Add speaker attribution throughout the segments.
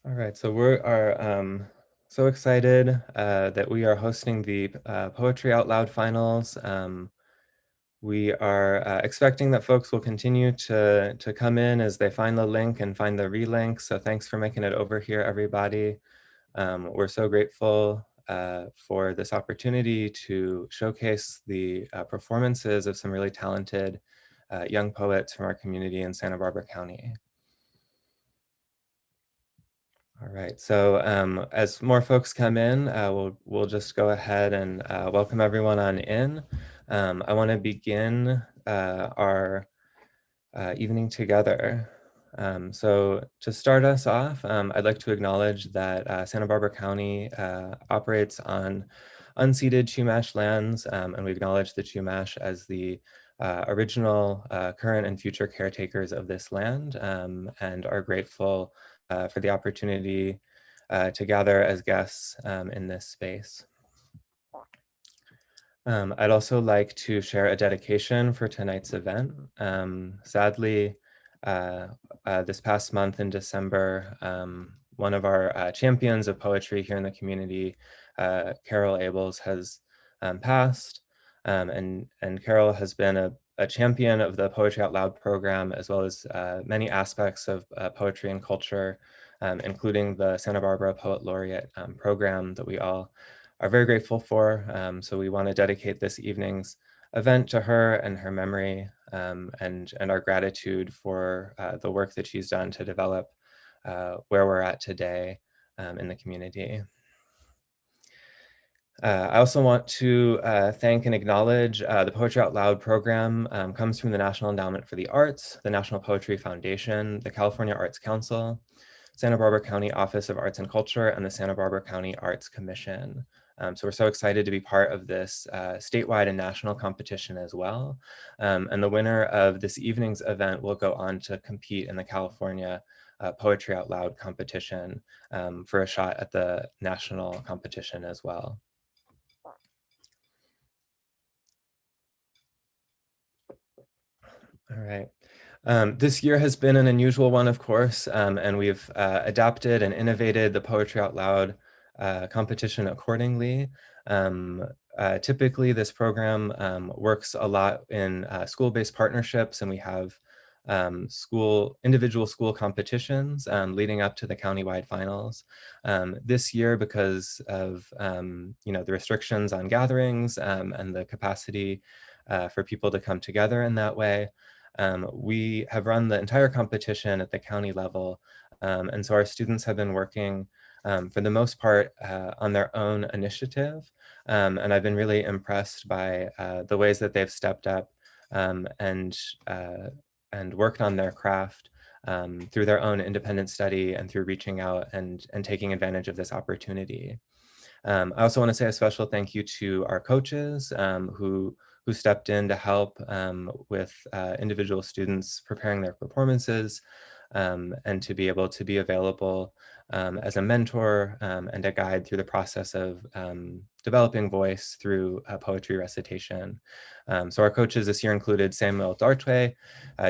Speaker 1: All right, so we are so excited that we are hosting the Poetry Out Loud finals. We are expecting that folks will continue to come in as they find the link and find the relink. So thanks for making it over here, everybody. We're so grateful for this opportunity to showcase the performances of some really talented young poets from our community in Santa Barbara County. All right, so as more folks come in, we'll just go ahead and welcome everyone on in. I want to begin our evening together. So to start us off, I'd like to acknowledge that Santa Barbara County operates on unceded Chumash lands, and we acknowledge the Chumash as the original, current, and future caretakers of this land, and are grateful for the opportunity to gather as guests in this space. I'd also like to share a dedication for tonight's event. Sadly, this past month in December, one of our champions of poetry here in the community, Carol Abels, has passed. And Carol has been a champion of the Poetry Out Loud program, as well as many aspects of poetry and culture, including the Santa Barbara Poet Laureate program that we all are very grateful for. So we want to dedicate this evening's event to her and her memory, and our gratitude for the work that she's done to develop where we're at today in the community. I also want to thank and acknowledge the Poetry Out Loud program comes from the National Endowment for the Arts, the National Poetry Foundation, the California Arts Council, Santa Barbara County Office of Arts and Culture, and the Santa Barbara County Arts Commission. So we're so excited to be part of this statewide and national competition as well. And the winner of this evening's event will go on to compete in the California Poetry Out Loud competition for a shot at the national competition as well. All right. This year has been an unusual one, of course, and we've adapted and innovated the Poetry Out Loud competition accordingly. Typically, this program works a lot in school-based partnerships, and we have individual school competitions leading up to the countywide finals. This year, because of the restrictions on gatherings and the capacity for people to come together in that way, we have run the entire competition at the county level. And so our students have been working for the most part on their own initiative. And I've been really impressed by the ways that they've stepped up and worked on their craft through their own independent study and through reaching out and taking advantage of this opportunity. I also want to say a special thank you to our coaches who stepped in to help with individual students preparing their performances, and to be able to be available as a mentor and a guide through the process of developing voice through poetry recitation. So our coaches this year included Samuel Dartway,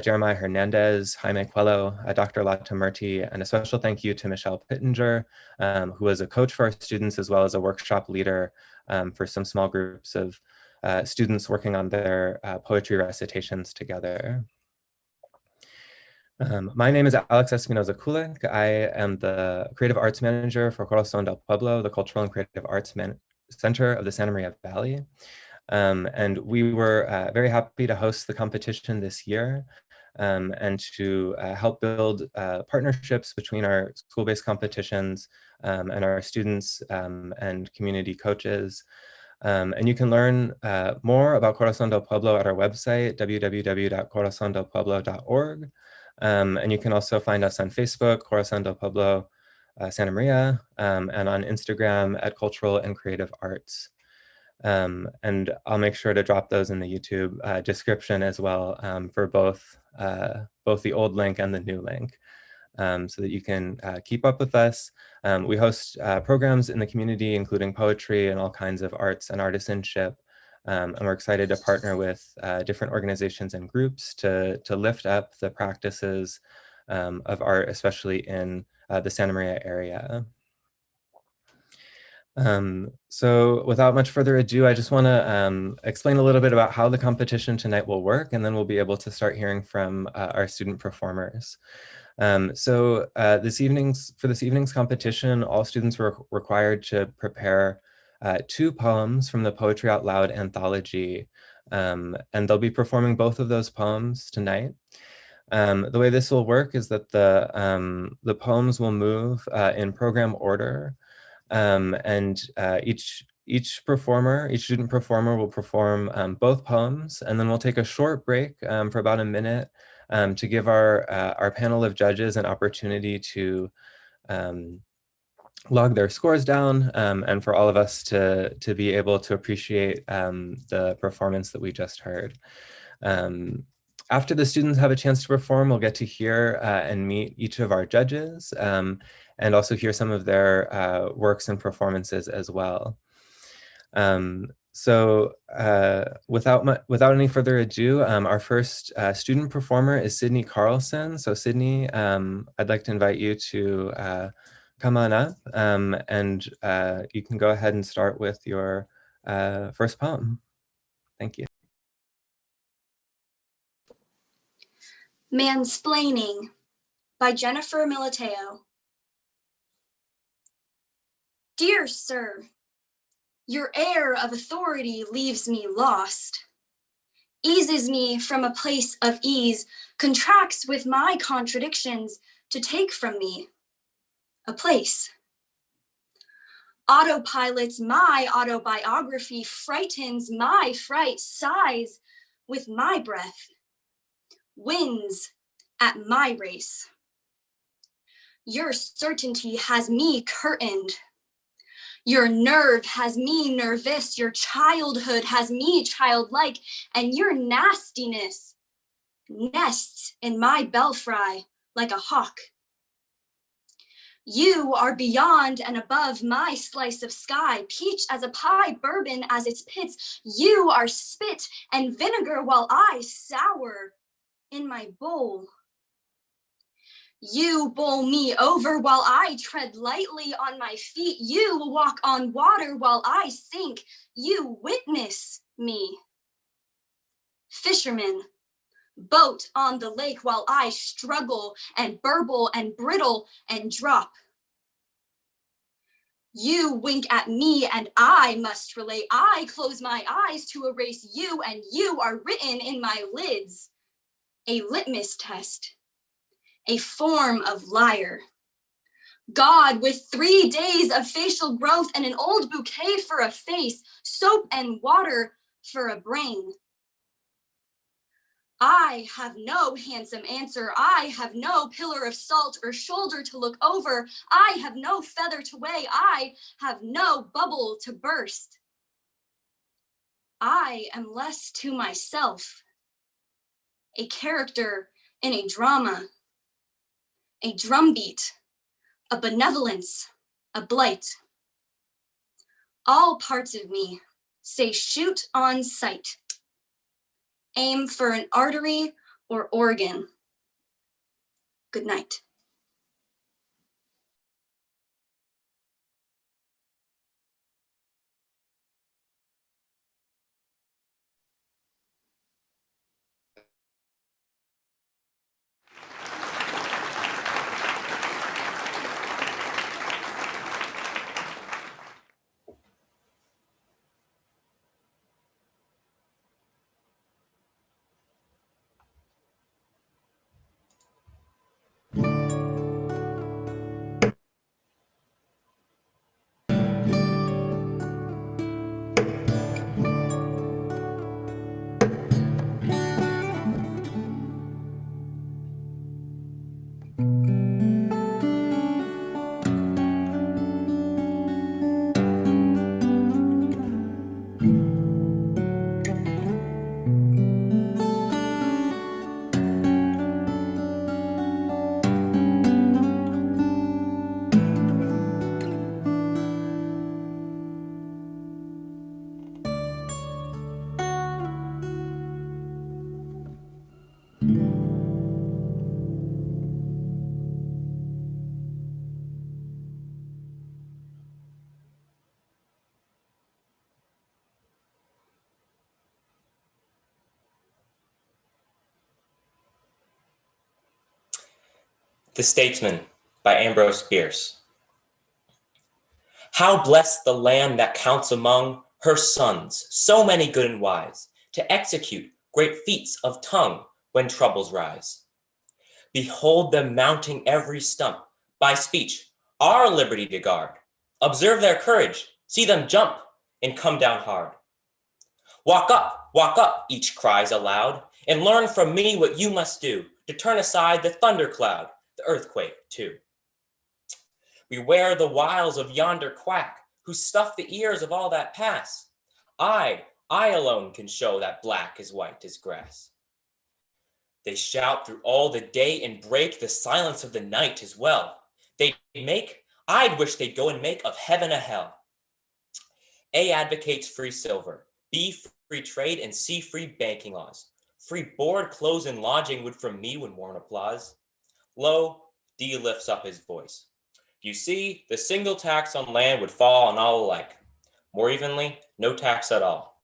Speaker 1: Jeremiah Hernandez, Jaime Quello, Dr. Lata Murti, and a special thank you to Michelle Pittenger, who was a coach for our students as well as a workshop leader for some small groups of students working on their poetry recitations together. My name is Alex Espinoza Kulik. I am the Creative Arts Manager for Corazon del Pueblo, the Cultural and Creative Arts Center of the Santa Maria Valley. And we were very happy to host the competition this year and to help build partnerships between our school-based competitions and our students and community coaches. And you can learn more about Corazon del Pueblo at our website, www.corazondelpueblo.org. And you can also find us on Facebook, Corazon del Pueblo, Santa Maria, and on Instagram at Cultural and Creative Arts. And I'll make sure to drop those in the YouTube description as well for both the old link and the new link. So that you can keep up with us. We host programs in the community, including poetry and all kinds of arts and artisanship. And we're excited to partner with different organizations and groups to lift up the practices of art, especially in the Santa Maria area. So without much further ado, I just want to explain a little bit about how the competition tonight will work, and then we'll be able to start hearing from our student performers. For this evening's competition, all students were required to prepare 2 poems from the Poetry Out Loud anthology, and they'll be performing both of those poems tonight. The way this will work is that the poems will move in program order, and each student performer will perform both poems, and then we'll take a short break for about a minute to give our panel of judges an opportunity to log their scores down, and for all of us to be able to appreciate the performance that we just heard. After the students have a chance to perform, we'll get to hear and meet each of our judges, and also hear some of their works and performances as well. Without any further ado, our first student performer is Sydney Carlson. So Sydney, I'd like to invite you to come on up, and you can go ahead and start with your first poem. Thank you.
Speaker 2: Mansplaining by Jennifer Militao. Dear sir, your air of authority leaves me lost, eases me from a place of ease, contracts with my contradictions to take from me a place. Autopilots my autobiography, frightens my fright, sighs with my breath, wins at my race. Your certainty has me curtained. Your nerve has me nervous. Your childhood has me childlike. And your nastiness nests in my belfry like a hawk. You are beyond and above my slice of sky, peach as a pie, bourbon as its pits. You are spit and vinegar while I sour in my bowl. You bowl me over while I tread lightly on my feet. You walk on water while I sink. You witness me. Fisherman, boat on the lake while I struggle and burble and brittle and drop. You wink at me and I must relate. I close my eyes to erase you, and you are written in my lids. A litmus test, a form of liar. God with 3 days of facial growth and an old bouquet for a face, soap and water for a brain. I have no handsome answer. I have no pillar of salt or shoulder to look over. I have no feather to weigh. I have no bubble to burst. I am less to myself, a character in a drama, a drumbeat, a benevolence, a blight. All parts of me say shoot on sight. Aim for an artery or organ. Good night.
Speaker 3: The Statesman by Ambrose Bierce. How blessed the land that counts among her sons, so many good and wise, to execute great feats of tongue when troubles rise. Behold them mounting every stump, by speech, our liberty to guard. Observe their courage, see them jump and come down hard. Walk up, each cries aloud, and learn from me what you must do to turn aside the thundercloud, the earthquake too. Beware the wiles of yonder quack, who stuff the ears of all that pass. I alone can show that black is white as grass. They shout through all the day and break the silence of the night as well. I'd wish they'd go and make of heaven a hell. A advocates free silver, B free trade, and C free banking laws. Free board, clothes, and lodging would from me would warn applause. Lo, D lifts up his voice. You see, the single tax on land would fall on all alike. More evenly, no tax at all.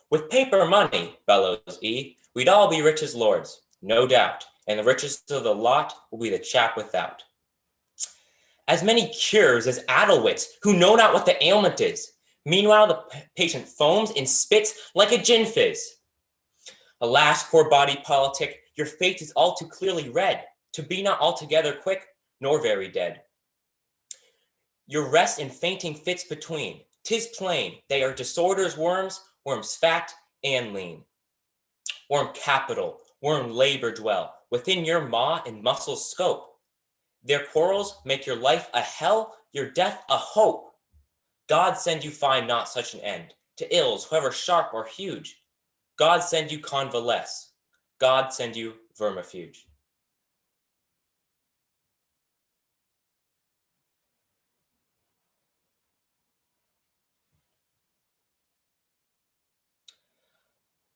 Speaker 3: With paper money, bellows E, we'd all be rich as lords, no doubt, and the richest of the lot will be the chap without. As many cures as addlewits who know not what the ailment is. Meanwhile, the patient foams and spits like a gin fizz. Alas, poor body politic, your fate is all too clearly read, to be not altogether quick, nor very dead. Your rest and fainting fits between, 'tis plain, they are disorders worms fat and lean. Worm capital, worm labor dwell, within your maw and muscle scope. Their quarrels make your life a hell, your death a hope. God send you find not such an end, to ills, however sharp or huge. God send you convalesce, God send you vermifuge.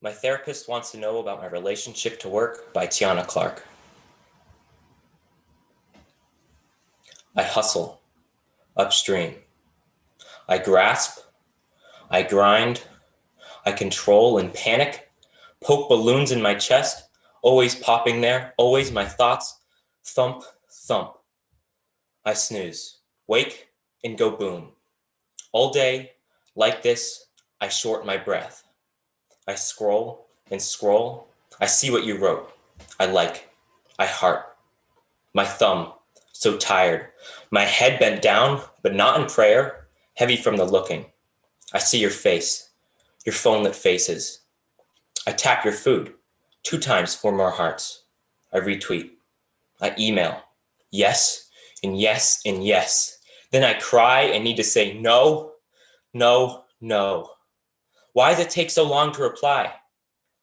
Speaker 3: My therapist wants to know about my relationship to work by Tiana Clark. I hustle upstream. I grasp, I grind, I control and panic, poke balloons in my chest, always popping there, always my thoughts, thump, thump. I snooze, wake, and go boom. All day, like this, I short my breath. I scroll and scroll. I see what you wrote. I like. I heart. My thumb, so tired. My head bent down, but not in prayer, heavy from the looking. I see your face, your phone-lit faces. I tap your food, 2 times 4 more hearts. I retweet. I email. Yes, and yes, and yes. Then I cry and need to say no, no, no. Why does it take so long to reply?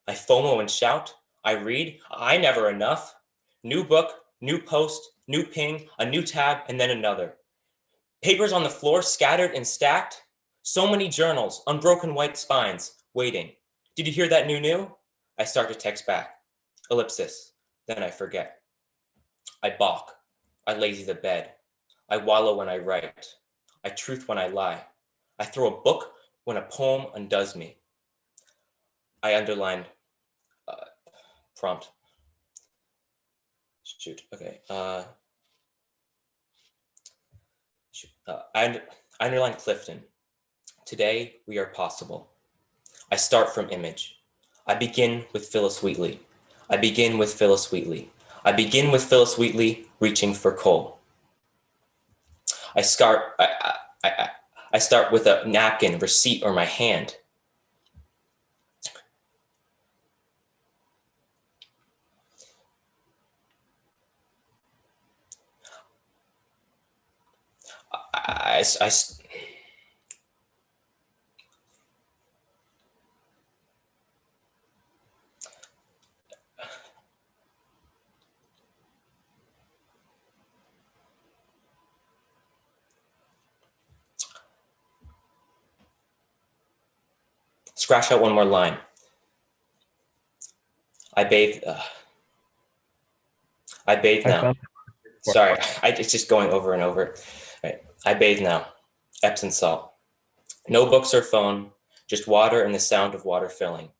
Speaker 3: I FOMO and shout. I read. I never enough. New book, new post, new ping, a new tab, and then another. Papers on the floor scattered and stacked. So many journals, unbroken white spines, waiting. Did you hear that new? I start to text back. Ellipsis. Then I forget. I balk. I lazy the bed. I wallow when I write. I truth when I lie. I throw a book when a poem undoes me. I underline prompt. Shoot. Okay. I underline Clifton. Today we are possible. I start from image. I begin with Phyllis Wheatley. I begin with Phyllis Wheatley. I begin with Phyllis Wheatley reaching for coal. I start with a napkin, receipt, or my hand. I scratch out one more line. I bathe now. Sorry, it's just going over and over. Right. I bathe now. Epsom salt. No books or phone, just water and the sound of water filling.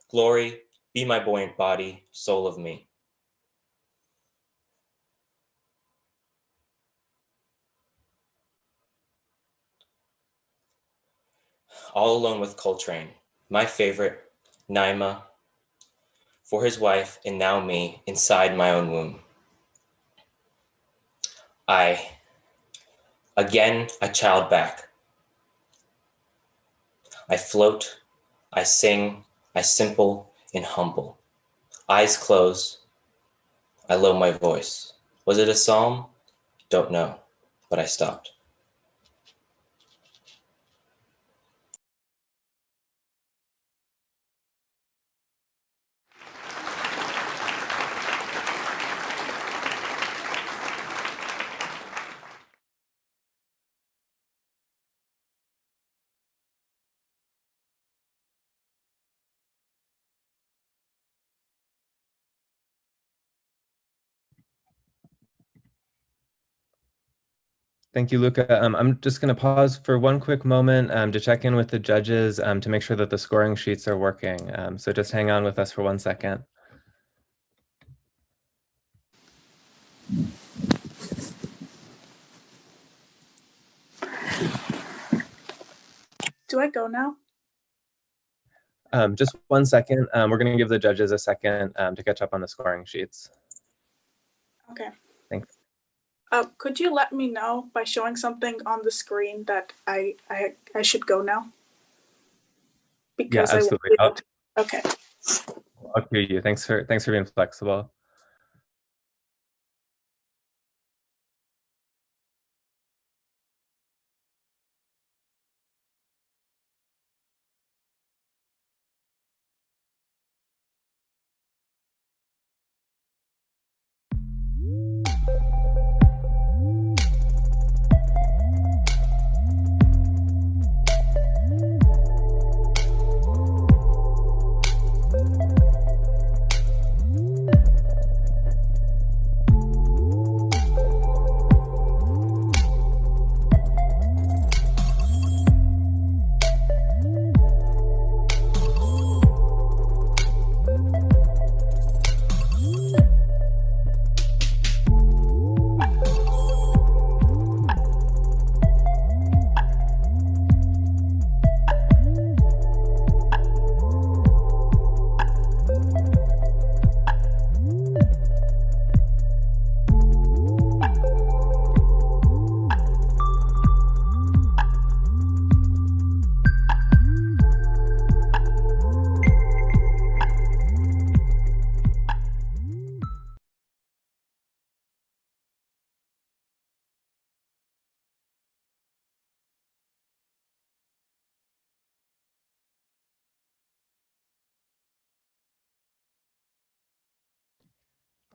Speaker 3: Glory, be my buoyant body, soul of me. all alone with Coltrane, my favorite, Naima, for his wife, and now me, inside my own womb. Again, a child back. I float, I sing, I simple and humble. Eyes close, I lower my voice. Was it a psalm? Don't know, but I stopped.
Speaker 1: Thank you, Luca. I'm just going to pause for one quick moment to check in with the judges to make sure that the scoring sheets are working. So just hang on with us for 1 second.
Speaker 4: Do I go now?
Speaker 1: Just 1 second. We're going to give the judges a second to catch up on the scoring sheets.
Speaker 4: Okay.
Speaker 1: Thanks.
Speaker 4: Could you let me know by showing something on the screen that I should go now? Because
Speaker 1: Yeah, absolutely.
Speaker 4: Okay.
Speaker 1: I'll cue you. Thanks for being flexible.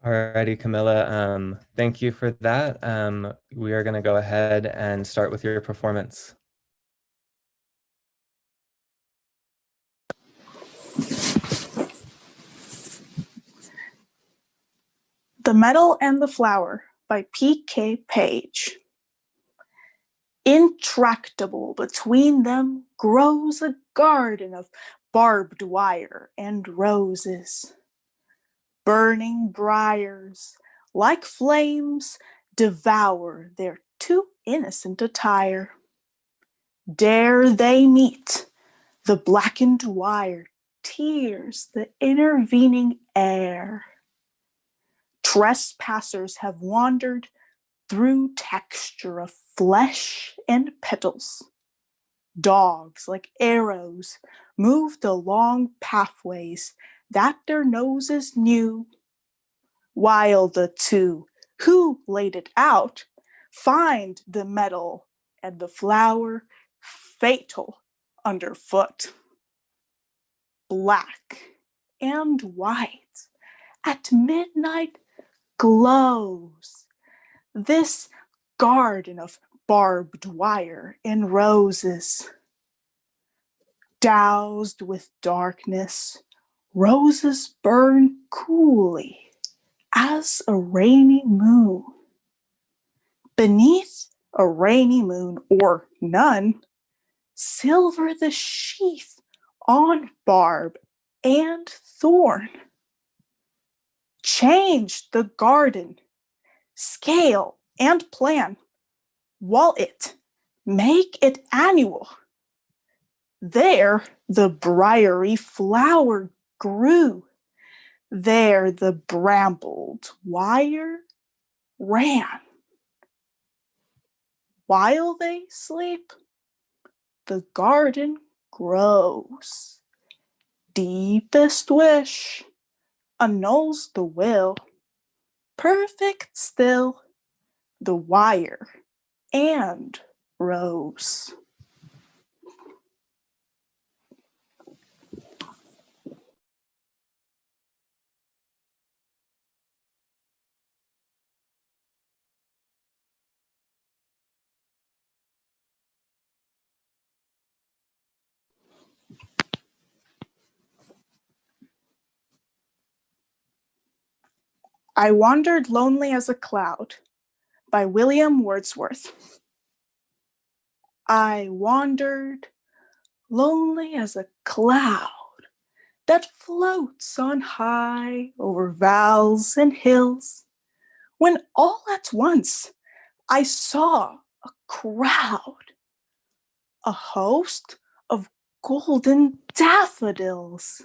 Speaker 1: Alrighty, Camilla. Thank you for that. We are going to go ahead and start with your performance.
Speaker 4: The Metal and the Flower by P.K. Page. Intractable between them grows a garden of barbed wire and roses. Burning briars, like flames, devour their too innocent attire. Dare they meet, the blackened wire tears the intervening air. Trespassers have wandered through texture of flesh and petals. Dogs, like arrows, moved along pathways that their noses knew, while the two who laid it out find the metal and the flower fatal underfoot. Black and white at midnight glows this garden of barbed wire and roses. Doused with darkness, roses burn coolly as a rainy moon. Beneath a rainy moon or none, silver the sheath on barb and thorn. Change the garden, scale and plan, wall it, make it annual. There the briery flower grew. There the brambled wire ran. While they sleep, the garden grows. Deepest wish annuls the will. Perfect still the wire and rose. I Wandered Lonely as a Cloud by William Wordsworth. I wandered lonely as a cloud that floats on high over vales and hills, when all at once I saw a crowd, a host of golden daffodils,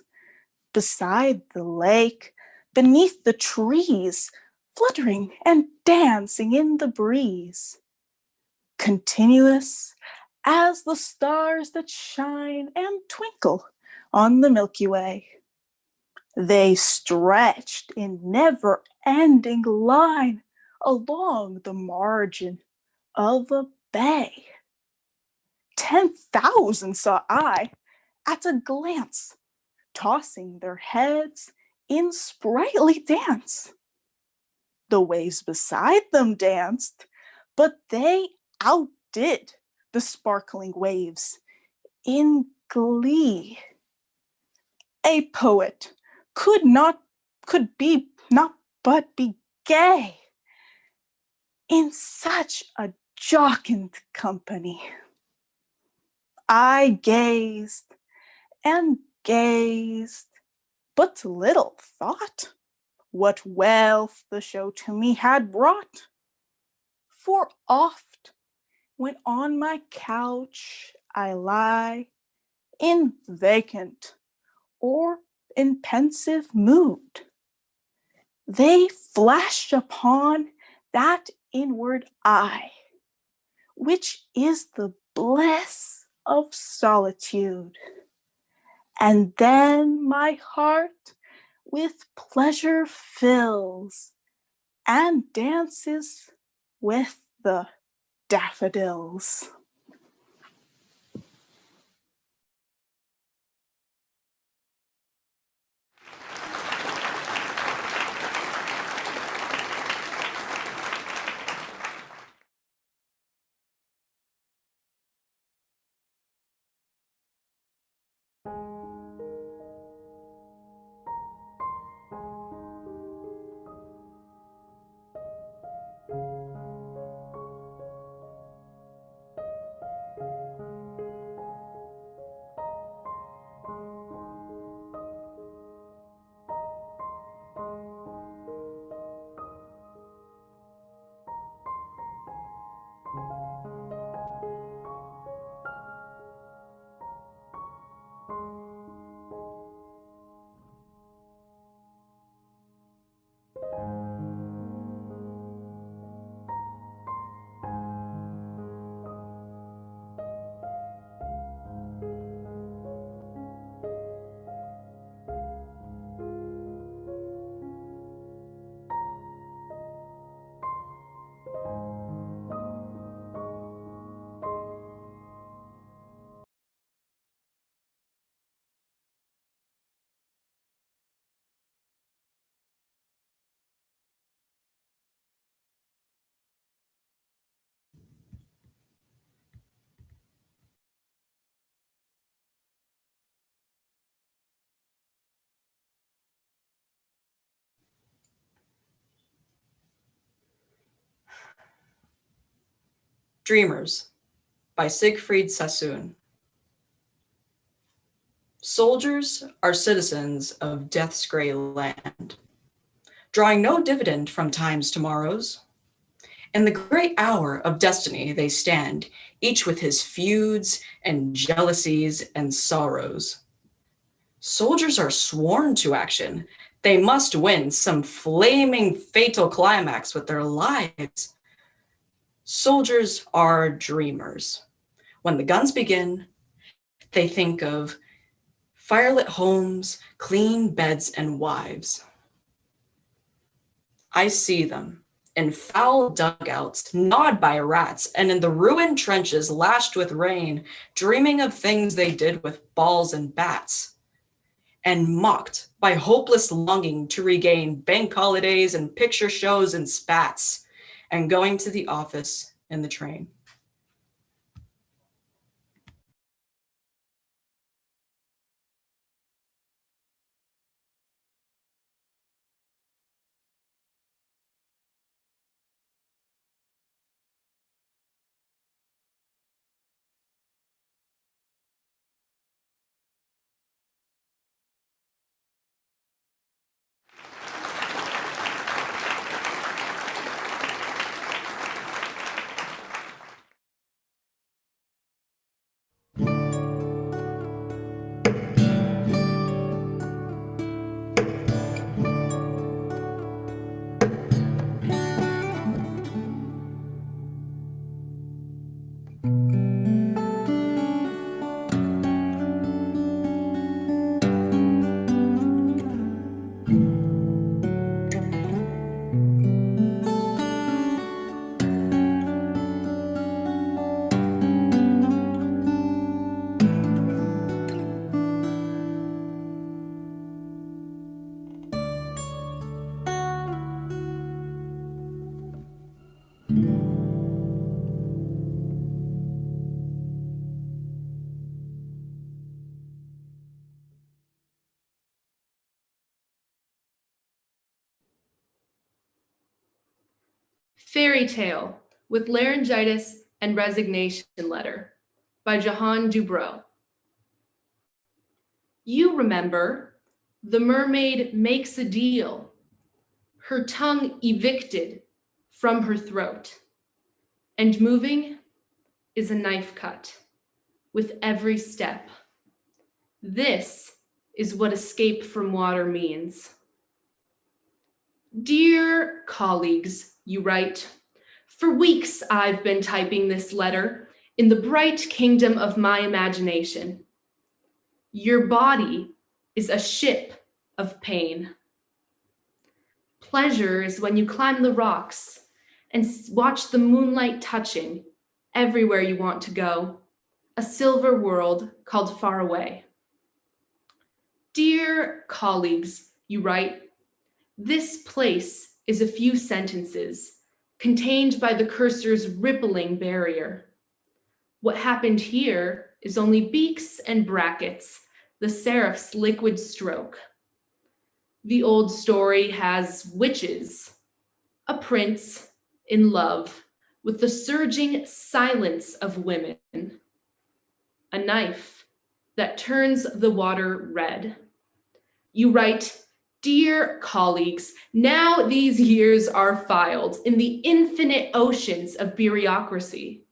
Speaker 4: beside the lake, beneath the trees, fluttering and dancing in the breeze, continuous as the stars that shine and twinkle on the Milky Way. They stretched in never-ending line along the margin of a bay. 10,000 saw I at a glance, tossing their heads in sprightly dance. The waves beside them danced, but they outdid the sparkling waves in glee. A poet could be not but be gay in such a jocund company. I gazed and gazed, but little thought what wealth the show to me had brought. For oft, when on my couch I lie, in vacant or in pensive mood, they flash upon that inward eye, which is the bliss of solitude. And then my heart with pleasure fills and dances with the daffodils.
Speaker 5: Dreamers by Siegfried Sassoon. Soldiers are citizens of death's gray land, drawing no dividend from time's tomorrows, In the great hour of destiny they stand, each with his feuds and jealousies and sorrows. Soldiers are sworn to action. They must win some flaming fatal climax with their lives. Soldiers are dreamers. When the guns begin, they think of firelit homes, clean beds, and wives. I see them in foul dugouts, gnawed by rats, and in the ruined trenches lashed with rain, dreaming of things they did with balls and bats, and mocked by hopeless longing to regain bank holidays and picture shows and spats, and going to the office in the train.
Speaker 6: Fairy Tale with Laryngitis and Resignation Letter by Jahan Dubrow. You remember, the mermaid makes a deal, her tongue evicted from her throat, and moving is a knife cut with every step. This is what escape from water means. Dear colleagues, you write, for weeks I've been typing this letter in the bright kingdom of my imagination. Your body is a ship of pain. Pleasure is when you climb the rocks and watch the moonlight touching everywhere you want to go, a silver world called far away. Dear colleagues, you write, this place is a few sentences contained by the cursor's rippling barrier. What happened here is only beaks and brackets, the serif's liquid stroke. The old story has witches, a prince in love with the surging silence of women, a knife that turns the water red. You write, dear colleagues, now these years are filed in the infinite oceans of bureaucracy.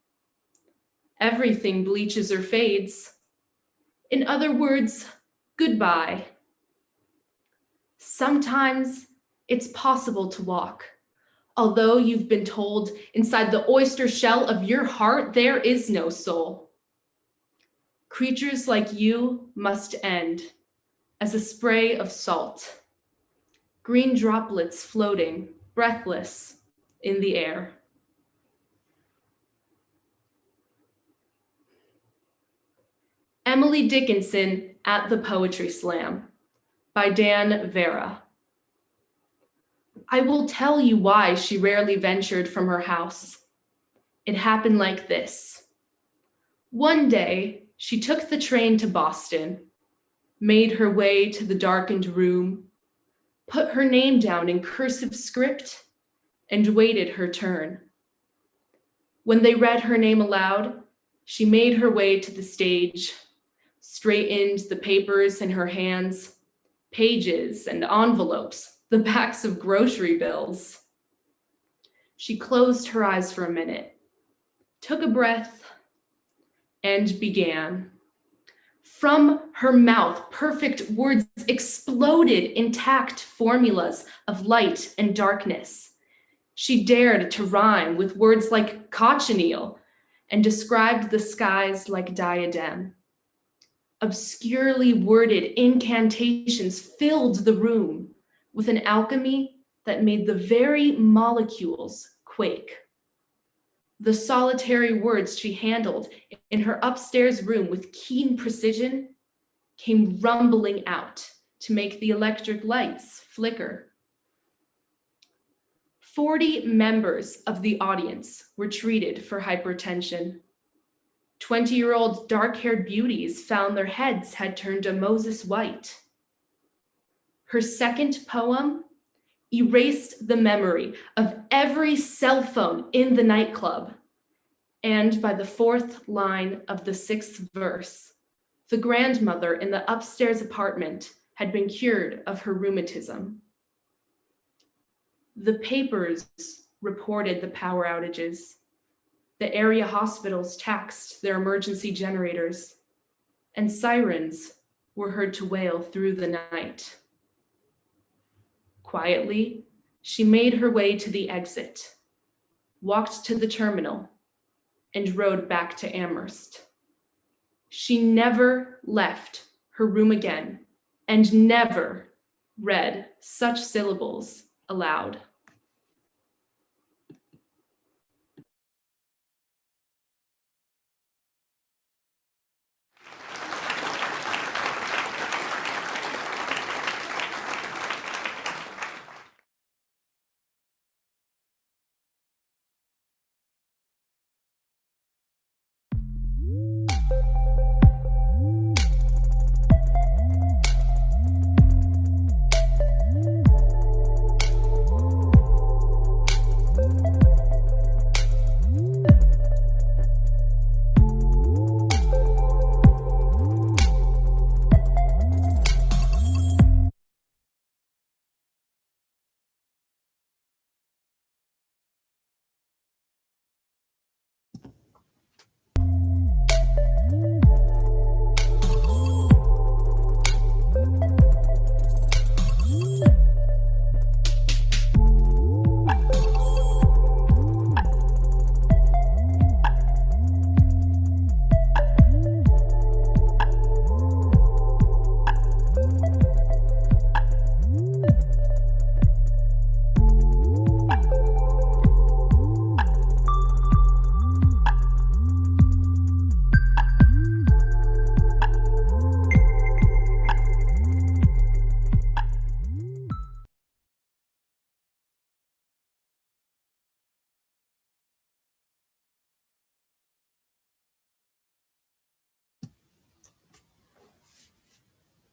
Speaker 6: Everything bleaches or fades. In other words, goodbye. Sometimes it's possible to walk, although you've been told inside the oyster shell of your heart there is no soul. Creatures like you must end as a spray of salt, green droplets floating, breathless, in the air. Emily Dickinson at the Poetry Slam by Dan Vera. I will tell you why she rarely ventured from her house. It happened like this. One day, she took the train to Boston, made her way to the darkened room, put her name down in cursive script, and waited her turn. When they read her name aloud, she made her way to the stage, straightened the papers in her hands, pages and envelopes, the backs of grocery bills. She closed her eyes for a minute, took a breath, and began. From her mouth, perfect words exploded, intact formulas of light and darkness. She dared to rhyme with words like cochineal and described the skies like diadem. Obscurely worded incantations filled the room with an alchemy that made the very molecules quake. The solitary words she handled in her upstairs room with keen precision came rumbling out to make the electric lights flicker. 40 members of the audience were treated for hypertension. 20-year-old dark-haired beauties found their heads had turned a Moses white. Her second poem erased the memory of every cell phone in the nightclub. And by the fourth line of the sixth verse, the grandmother in the upstairs apartment had been cured of her rheumatism. The papers reported the power outages. The area hospitals taxed their emergency generators, and sirens were heard to wail through the night. Quietly, she made her way to the exit, walked to the terminal, and rode back to Amherst. She never left her room again and never read such syllables aloud.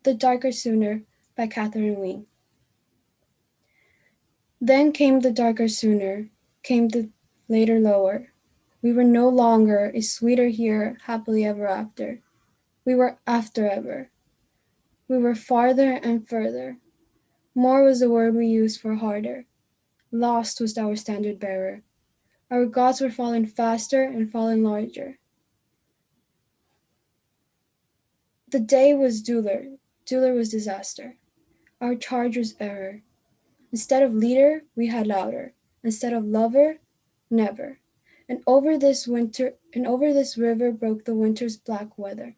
Speaker 7: The Darker Sooner by Catherine Wing. Then came the darker sooner, came the later lower. We were no longer a sweeter here, happily ever after. We were after ever. We were farther and further. More was the word we used for harder. Lost was our standard bearer. Our gods were fallen faster and fallen larger. The day was duller. Duller was disaster. Our charge was error. Instead of leader, we had louder. Instead of lover, never. And over this river broke the winter's black weather.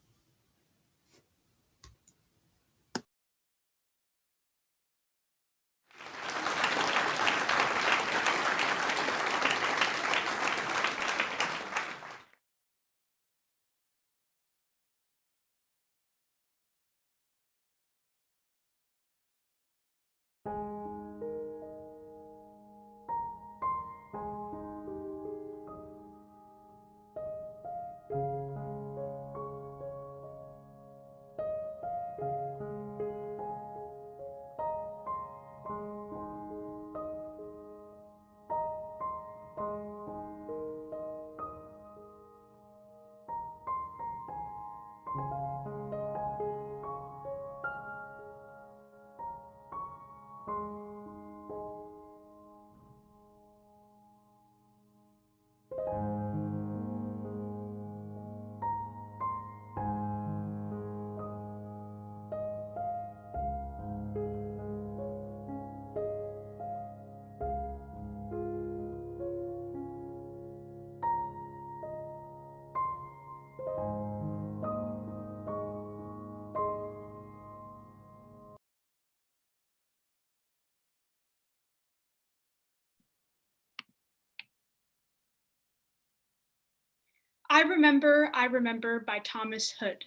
Speaker 8: I Remember by Thomas Hood.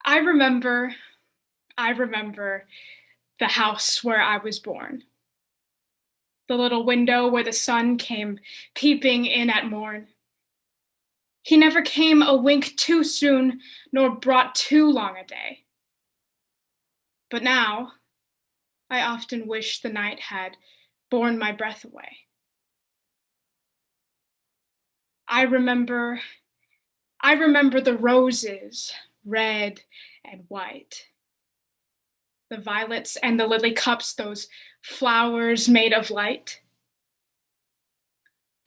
Speaker 8: I remember the house where I was born. The little window where the sun came peeping in at morn. He never came a wink too soon, nor brought too long a day. But now, I often wish the night had borne my breath away. I remember the roses, red and white. The violets and the lily cups, those flowers made of light.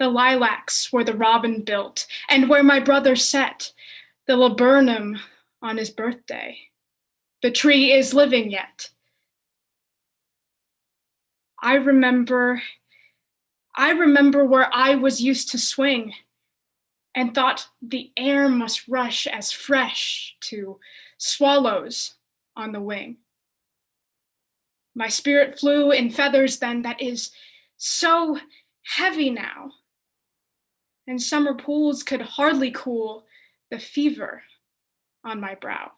Speaker 8: The lilacs where the robin built, and where my brother set the laburnum on his birthday. The tree is living yet. I remember where I was used to swing, and thought the air must rush as fresh to swallows on the wing. My spirit flew in feathers then that is so heavy now, and summer pools could hardly cool the fever on my brow.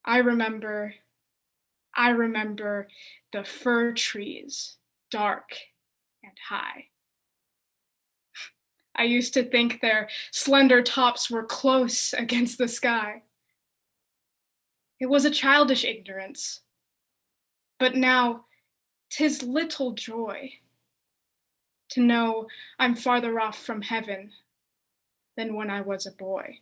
Speaker 8: I remember the fir trees, dark and high. I used to think their slender tops were close against the sky. It was a childish ignorance, but now 'tis little joy to know I'm farther off from heaven than when I was a boy.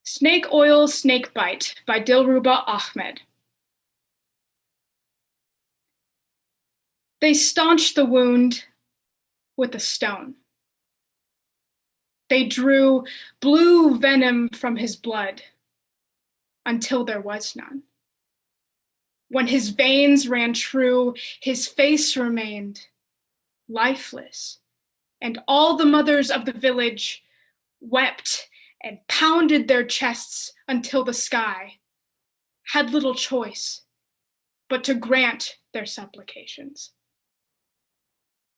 Speaker 8: Snake Oil, Snake Bite by Dilruba Ahmed. They staunched the wound with a stone. They drew blue venom from his blood until there was none. When his veins ran true, his face remained lifeless, and all the mothers of the village wept and pounded their chests until the sky had little choice but to grant their supplications.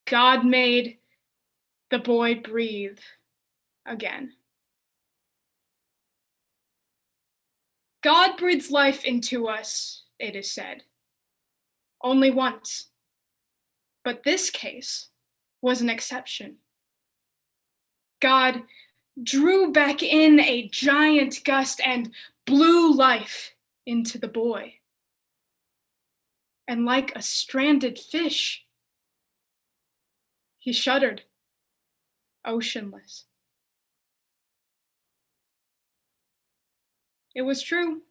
Speaker 8: God made the boy breathe again. God breathes life into us, it is said, only once. But this case was an exception. God drew back in a giant gust and blew life into the boy. And like a stranded fish, he shuddered, oceanless. It was true.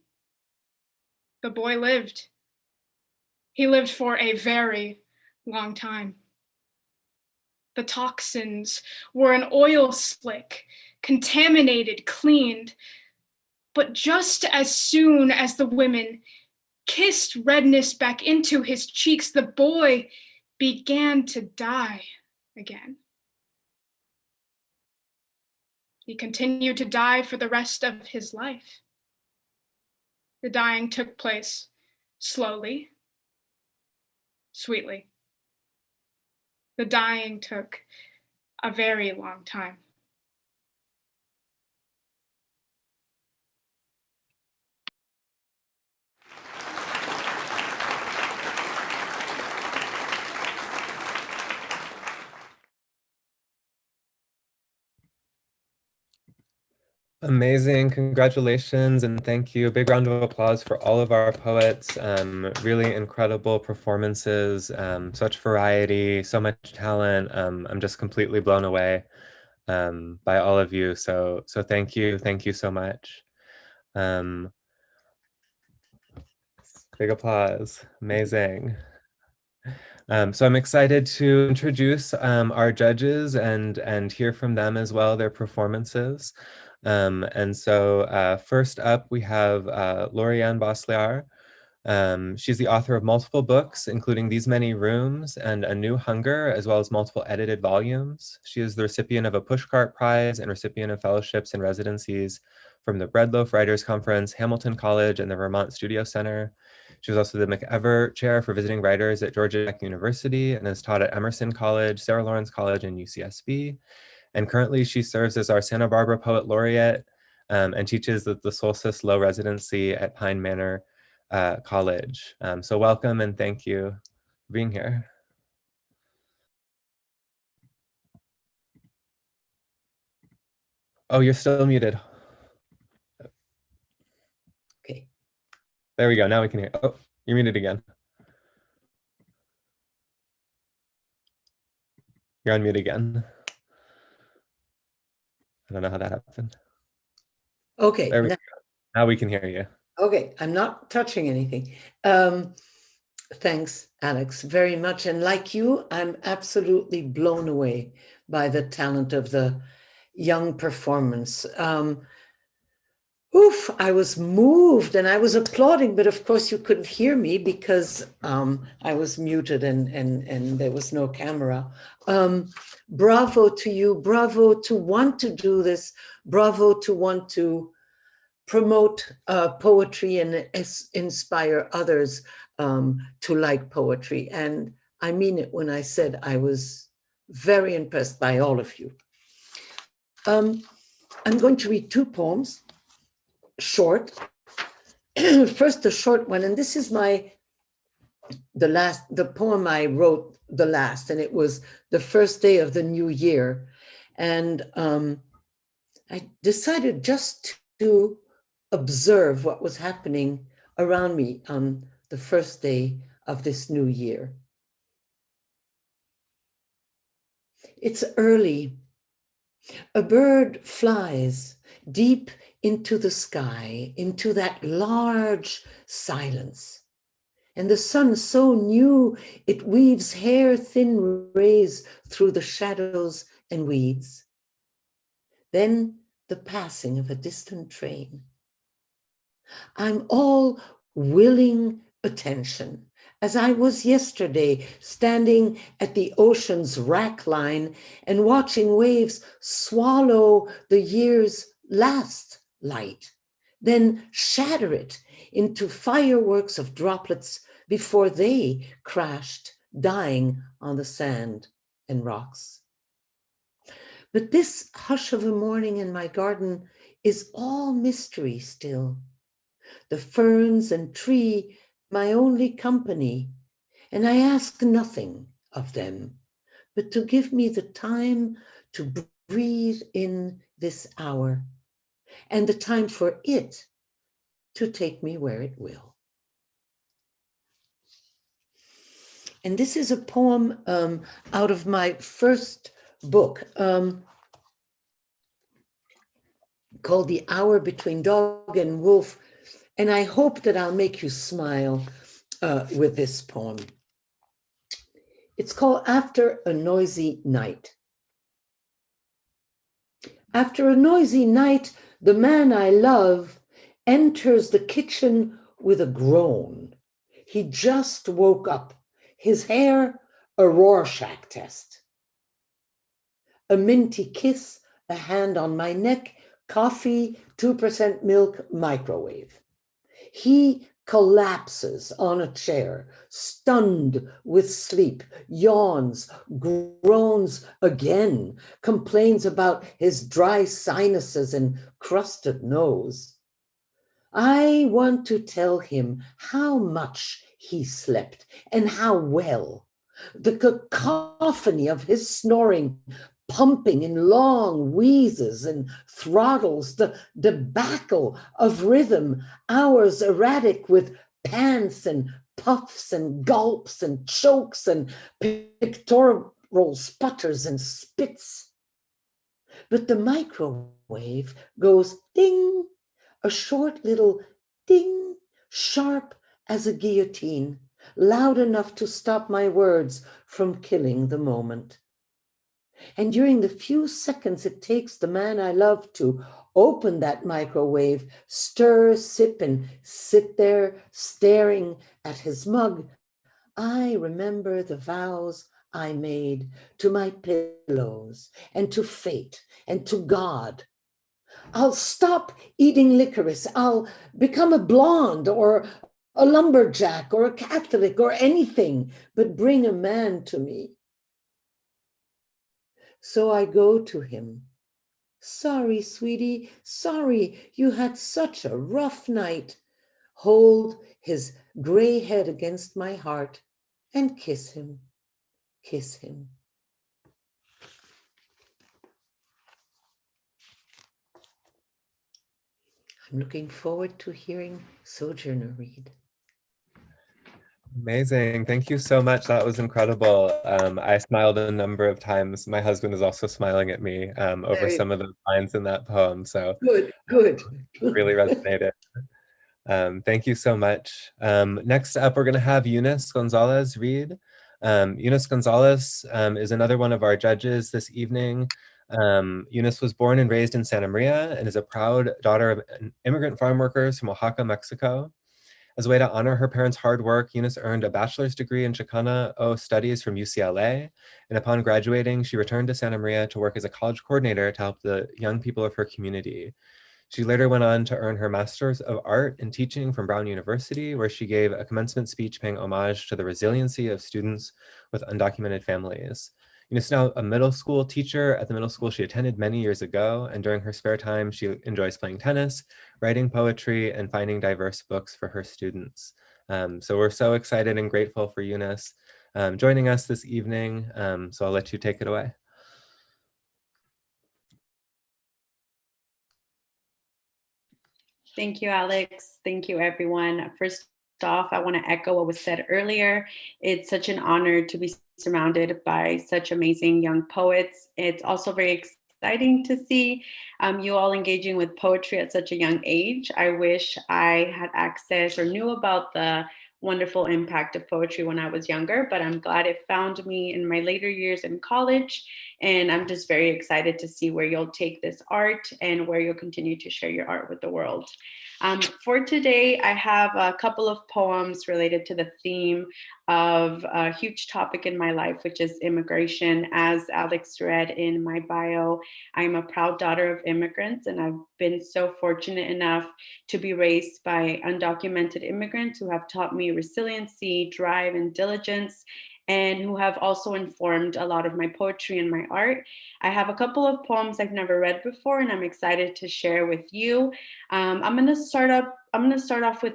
Speaker 8: The boy lived. He lived for a very long time. The toxins were an oil slick, contaminated, cleaned. But just as soon as the women kissed redness back into his cheeks, the boy began to die again. He continued to die for the rest of his life. The dying took place slowly, sweetly. The dying took a very long time.
Speaker 1: Amazing, congratulations and thank you. Big round of applause for all of our poets. Really incredible performances, such variety, so much talent. I'm just completely blown away by all of you. So thank you so much. Big applause, amazing. So I'm excited to introduce our judges and hear from them as well, their performances. And so first up, we have Lorianne Bosliar. She's the author of multiple books, including These Many Rooms and A New Hunger, as well as multiple edited volumes. She is the recipient of a Pushcart Prize and recipient of fellowships and residencies from the Breadloaf Writers Conference, Hamilton College, and the Vermont Studio Center. She was also the McEver Chair for Visiting Writers at Georgia Tech University and has taught at Emerson College, Sarah Lawrence College, and UCSB. And currently she serves as our Santa Barbara Poet Laureate and teaches at the Solstice Low Residency at Pine Manor College. So welcome and thank you for being here. Oh, you're still muted.
Speaker 9: Okay.
Speaker 1: There we go. Now we can hear. Oh, you're muted again. You're on mute again. I don't know how that happened.
Speaker 9: Okay.
Speaker 1: There we go. Now we can hear you.
Speaker 9: Okay, I'm not touching anything. Thanks, Alex, very much. And like you, I'm absolutely blown away by the talent of the young performance. I was moved and I was applauding, but of course you couldn't hear me because I was muted and there was no camera. Bravo to you, bravo to want to do this, bravo to want to promote poetry and inspire others to like poetry. And I mean it when I said I was very impressed by all of you. I'm going to read two poems, short. First, a short one, and this is the poem I wrote the last, and it was the first day of the new year. And I decided just to observe what was happening around me on the first day of this new year. It's early. A bird flies deep into the sky, into that large silence. And the sun so new, it weaves hair-thin rays through the shadows and weeds. Then the passing of a distant train. I'm all willing attention, as I was yesterday, standing at the ocean's rack line and watching waves swallow the year's last light, then shatter it into fireworks of droplets before they crashed, dying on the sand and rocks. But this hush of a morning in my garden is all mystery still. The ferns and tree, my only company, and I ask nothing of them, but to give me the time to breathe in this hour, and the time for it to take me where it will. And this is a poem out of my first book called The Hour Between Dog and Wolf. And I hope that I'll make you smile with this poem. It's called After a Noisy Night. After a noisy night, the man I love enters the kitchen with a groan. He just woke up, his hair a Rorschach test. A minty kiss, a hand on my neck, coffee, 2% milk, microwave. He collapses on a chair, stunned with sleep, yawns, groans again, complains about his dry sinuses and crusted nose. I want to tell him how much he slept and how well. The cacophony of his snoring, pumping in long wheezes and throttles, the debacle of rhythm, hours erratic with pants and puffs and gulps and chokes and pictorial sputters and spits. But the microwave goes ding, a short little ding, sharp as a guillotine, loud enough to stop my words from killing the moment. And during the few seconds it takes the man I love to open that microwave, stir, sip, and sit there staring at his mug, I remember the vows I made to my pillows and to fate and to God. I'll stop eating licorice. I'll become a blonde or a lumberjack or a Catholic or anything, but bring a man to me. So I go to him. Sorry, sweetie, sorry, you had such a rough night. Hold his gray head against my heart and kiss him, kiss him. I'm looking forward to hearing Sojourner read.
Speaker 1: Amazing. Thank you so much. That was incredible. I smiled a number of times. My husband is also smiling at me over some of the lines in that poem. So
Speaker 9: Good, good.
Speaker 1: really resonated. Thank you so much. Next up, we're going to have Eunice Gonzalez read. Eunice Gonzalez is another one of our judges this evening. Eunice was born and raised in Santa Maria and is a proud daughter of immigrant farm workers from Oaxaca, Mexico. As a way to honor her parents' hard work, Eunice earned a bachelor's degree in Chicano studies from UCLA, and upon graduating, she returned to Santa Maria to work as a college coordinator to help the young people of her community. She later went on to earn her Master's of Art in Teaching from Brown University, where she gave a commencement speech paying homage to the resiliency of students with undocumented families. Eunice is now a middle school teacher at the middle school she attended many years ago, and during her spare time, she enjoys playing tennis, writing poetry, and finding diverse books for her students. So we're so excited and grateful for Eunice joining us this evening. So I'll let you take it away.
Speaker 10: Thank you, Alex. Thank you, everyone. First off, I want to echo what was said earlier. It's such an honor to be surrounded by such amazing young poets. It's also very exciting to see you all engaging with poetry at such a young age. I wish I had access or knew about the wonderful impact of poetry when I was younger, but I'm glad it found me in my later years in college. And I'm just very excited to see where you'll take this art and where you'll continue to share your art with the world. For today, I have a couple of poems related to the theme of a huge topic in my life, which is immigration. As Alex read in my bio, I'm a proud daughter of immigrants, and I've been so fortunate enough to be raised by undocumented immigrants who have taught me resiliency, drive, and diligence, and who have also informed a lot of my poetry and my art. I have a couple of poems I've never read before, and I'm excited to share with you. I'm gonna start off with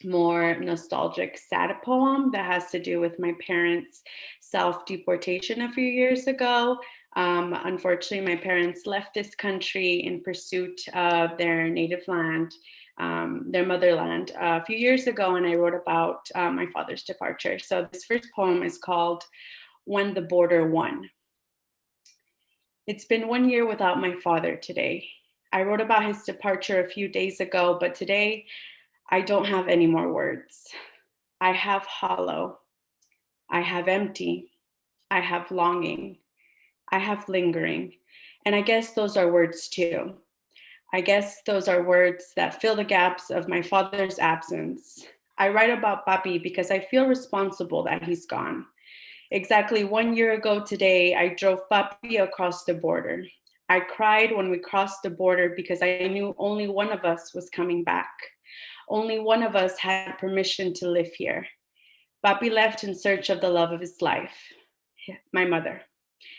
Speaker 10: more nostalgic, sad poem that has to do with my parents' self-deportation a few years ago. Unfortunately, my parents left this country in pursuit of their native land, their motherland, a few years ago, and I wrote about my father's departure. So this first poem is called When the Border Won. It's been 1 year without my father today. I wrote about his departure a few days ago, but today I don't have any more words. I have hollow. I have empty. I have longing. I have lingering. And I guess those are words too. I guess those are words that fill the gaps of my father's absence. I write about Papi because I feel responsible that he's gone. Exactly 1 year ago today, I drove Papi across the border. I cried when we crossed the border because I knew only one of us was coming back. Only one of us had permission to live here. Papi left in search of the love of his life, my mother.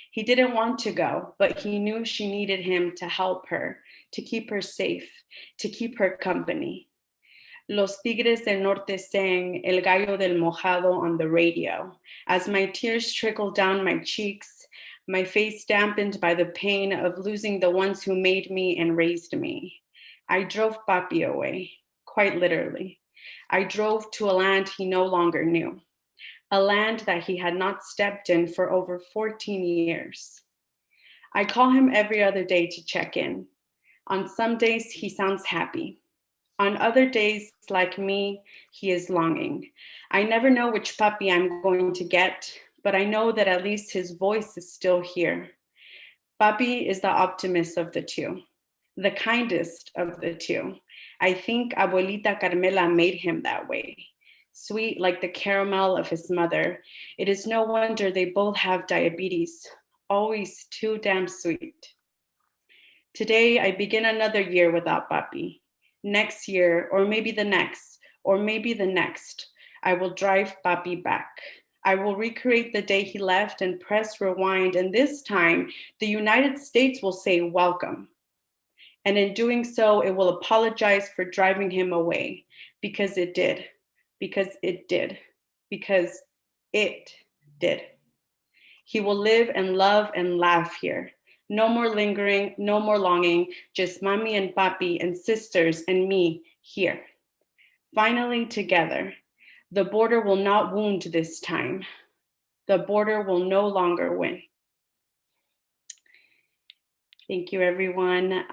Speaker 10: He didn't want to go, but he knew she needed him to help her, to keep her safe, to keep her company. Los Tigres del Norte sang El Gallo del Mojado on the radio. As my tears trickled down my cheeks, my face dampened by the pain of losing the ones who made me and raised me, I drove Papi away, quite literally. I drove to a land he no longer knew, a land that he had not stepped in for over 14 years. I call him every other day to check in. On some days, he sounds happy. On other days, like me, he is longing. I never know which Papi I'm going to get, but I know that at least his voice is still here. Papi is the optimist of the two, the kindest of the two. I think Abuelita Carmela made him that way. Sweet like the caramel of his mother. It is no wonder they both have diabetes, always too damn sweet. Today, I begin another year without Papi. Next year, or maybe the next, or maybe the next, I will drive Papi back. I will recreate the day he left and press rewind, and this time, the United States will say welcome. And in doing so, it will apologize for driving him away, because it did, because it did, because it did. He will live and love and laugh here. No more lingering, no more longing, just mommy and papi and sisters and me here. Finally together. The border will not wound this time. The border will no longer win. Thank you, everyone.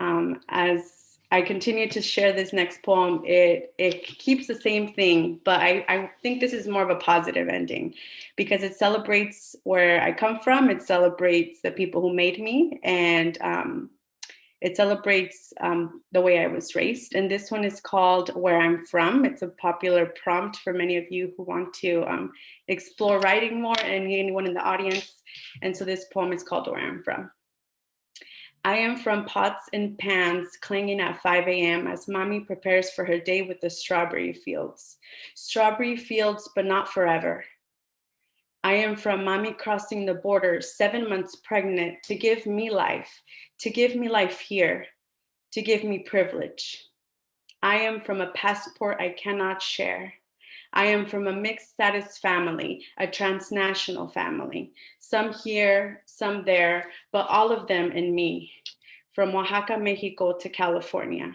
Speaker 10: As I continue to share this next poem, it keeps the same thing, but I think this is more of a positive ending because it celebrates where I come from, it celebrates the people who made me, and it celebrates the way I was raised. And this one is called Where I'm From. It's a popular prompt for many of you who want to explore writing more, and anyone in the audience. And so this poem is called Where I'm From. I am from pots and pans clanging at 5 a.m. as mommy prepares for her day with the strawberry fields. Strawberry fields, but not forever. I am from mommy crossing the border, 7 months pregnant, to give me life here, to give me privilege. I am from a passport I cannot share. I am from a mixed status family, a transnational family. Some here, some there, but all of them in me. From Oaxaca, Mexico to California.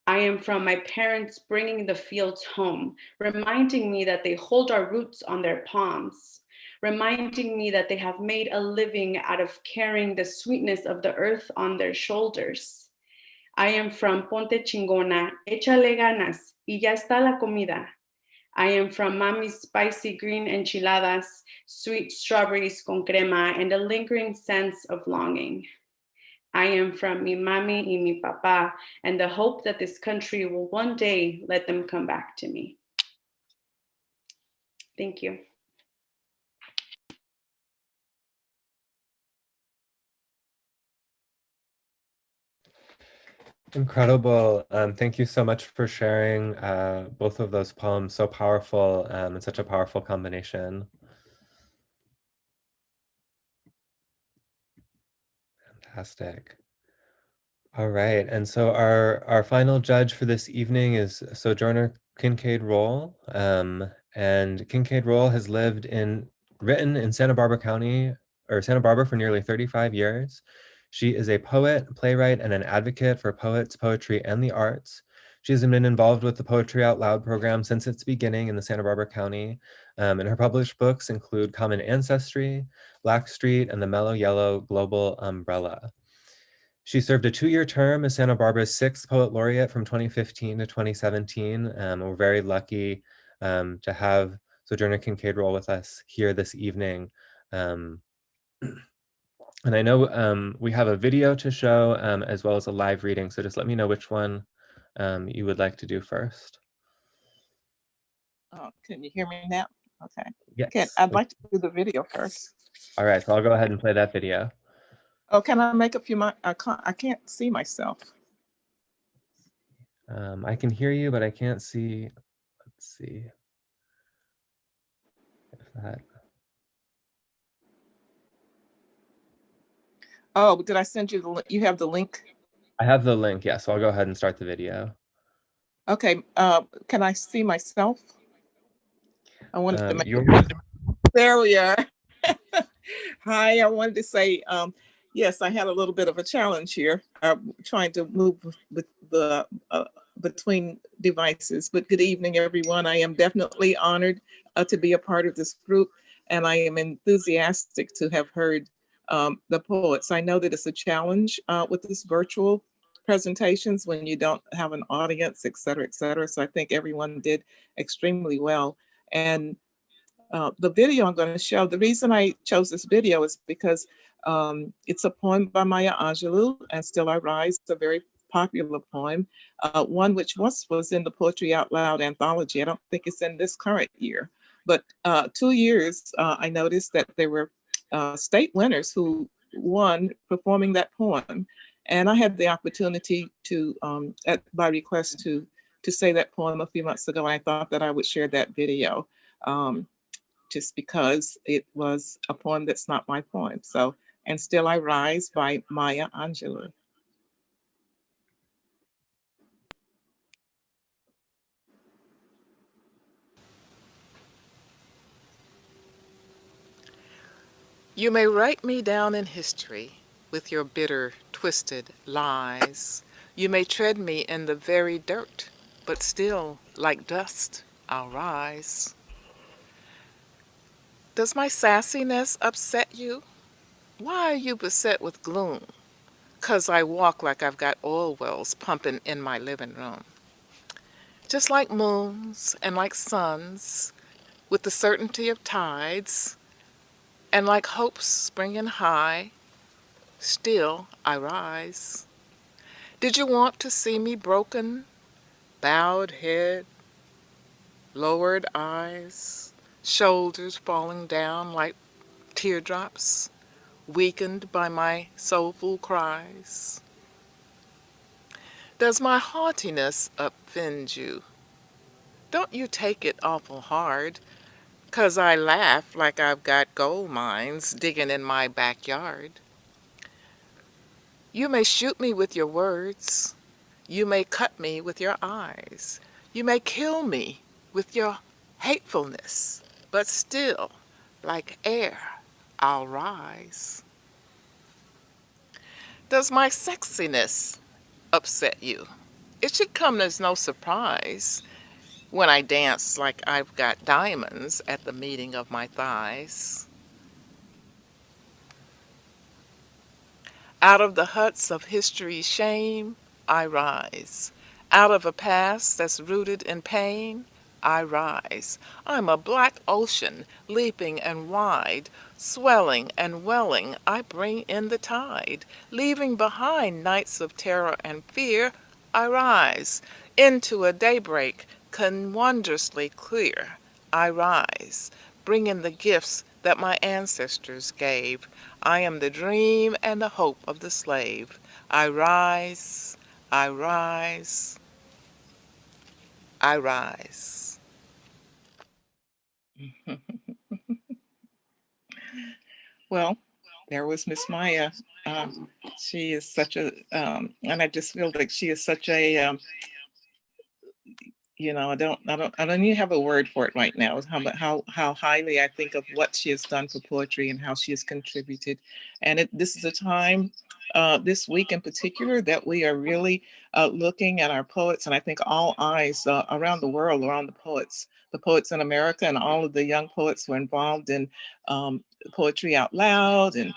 Speaker 10: I am from my parents bringing the fields home, reminding me that they hold our roots on their palms, reminding me that they have made a living out of carrying the sweetness of the earth on their shoulders. I am from Ponte Chingona, échale ganas, y ya está la comida. I am from Mami's spicy green enchiladas, sweet strawberries con crema, and a lingering sense of longing. I am from mi mami y mi papa, and the hope that this country will one day let them come back to me. Thank you.
Speaker 1: Incredible. Thank you so much for sharing both of those poems. So powerful and such a powerful combination. Fantastic. All right, and so our final judge for this evening is Sojourner Kincaid Roll, and Kincaid Roll has written in Santa Barbara County or Santa Barbara for nearly 35 years. She is a poet, playwright, and an advocate for poets, poetry, and the arts. She has been involved with the Poetry Out Loud program since its beginning in the Santa Barbara County, and her published books include Common Ancestry, Black Street, and the Mellow Yellow Global Umbrella. She served a 2-year term as Santa Barbara's 6th Poet Laureate from 2015 to 2017. We're very lucky to have Sojourner Kincaid Roll with us here this evening. And I know we have a video to show as well as a live reading, so just let me know which one you would like to do first.
Speaker 11: Oh, can you hear me now? Okay.
Speaker 1: Yes.
Speaker 11: I'd like to do the video first.
Speaker 1: All right, so I'll go ahead and play that video.
Speaker 11: Oh, can I make a few? I can't see myself.
Speaker 1: I can hear you, but I can't see. Let's see if that.
Speaker 11: Oh, did I send you the link? You have the link?
Speaker 1: I have the link, yeah, so I'll go ahead and start the video.
Speaker 11: Okay, can I see myself? I wanted to make there we are. Hi, I wanted to say, yes, I had a little bit of a challenge here, trying to move with the between devices. But good evening, everyone. I am definitely honored to be a part of this group, and I am enthusiastic to have heard the poets. I know that it's a challenge with this virtual presentations when you don't have an audience, et cetera, et cetera. So I think everyone did extremely well. And the video I'm going to show, the reason I chose this video is because it's a poem by Maya Angelou, and Still I Rise, a very popular poem, one which was in the Poetry Out Loud anthology. I don't think it's in this current year, but 2 years I noticed that there were state winners who won performing that poem. And I had the opportunity to, by request, to say that poem a few months ago, and I thought that I would share that video. Just because it was a poem that's not my poem. So, and Still I Rise by Maya Angelou.
Speaker 12: You may write me down in history with your bitter, twisted lies. You may tread me in the very dirt, but still, like dust, I'll rise. Does my sassiness upset you? Why are you beset with gloom? 'Cause I walk like I've got oil wells pumping in my living room. Just like moons and like suns, with the certainty of tides, and like hopes springing high, still I rise. Did you want to see me broken, bowed head, lowered eyes, shoulders falling down like teardrops, weakened by my soulful cries? Does my haughtiness offend you? Don't you take it awful hard, 'cause I laugh like I've got gold mines digging in my backyard. You may shoot me with your words. You may cut me with your eyes. You may kill me with your hatefulness, but still, like air, I'll rise. Does my sexiness upset you? It should come as no surprise when I dance like I've got diamonds at the meeting of my thighs. Out of the huts of history's shame, I rise. Out of a past that's rooted in pain, I rise. I'm a black ocean, leaping and wide, swelling and welling, I bring in the tide. Leaving behind nights of terror and fear, I rise. Into a daybreak, wondrously clear, I rise, bringing the gifts that my ancestors gave. I am the dream and the hope of the slave. I rise, I rise, I rise.
Speaker 11: Well, there was Miss Maya. She is such a, and I just feel like she is such a, I don't even have a word for it right now. How highly I think of what she has done for poetry and how she has contributed. And this is a time, this week in particular, that we are really looking at our poets, and I think all eyes around the world are on the poets in America, and all of the young poets who are involved in Poetry Out Loud, and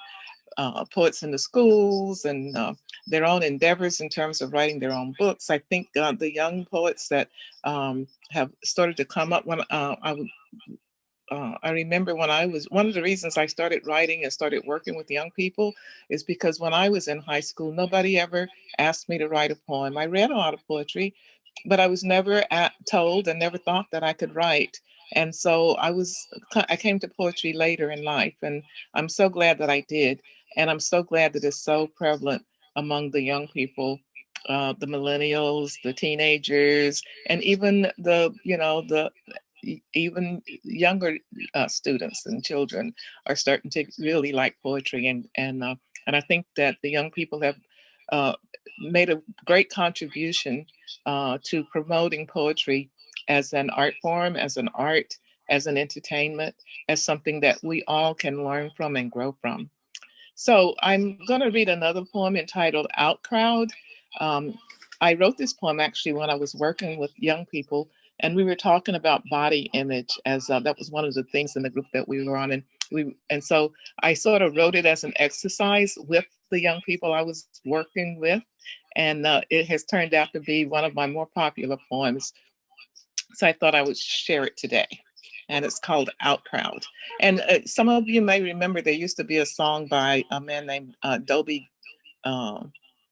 Speaker 11: poets in the schools, and their own endeavors in terms of writing their own books. I think the young poets that have started to come up when I remember when I was, one of the reasons I started writing and started working with young people is because when I was in high school, nobody ever asked me to write a poem. I read a lot of poetry, but I was never told and never thought that I could write. And so I came to poetry later in life, and I'm so glad that I did. And I'm so glad that it's so prevalent among the young people, the millennials, the teenagers, and even even younger students and children are starting to really like poetry, and I think that the young people have uh, made a great contribution to promoting poetry as an art form, as an art, as an entertainment, as something that we all can learn from and grow from. So I'm going to read another poem entitled Out Crowd. Um, I wrote this poem actually when I was working with young people, and we were talking about body image, as that was one of the things in the group that we were on. And so I sort of wrote it as an exercise with the young people I was working with. And it has turned out to be one of my more popular poems. So I thought I would share it today. and it's called Outcrowd. And some of you may remember there used to be a song by a man named Dobie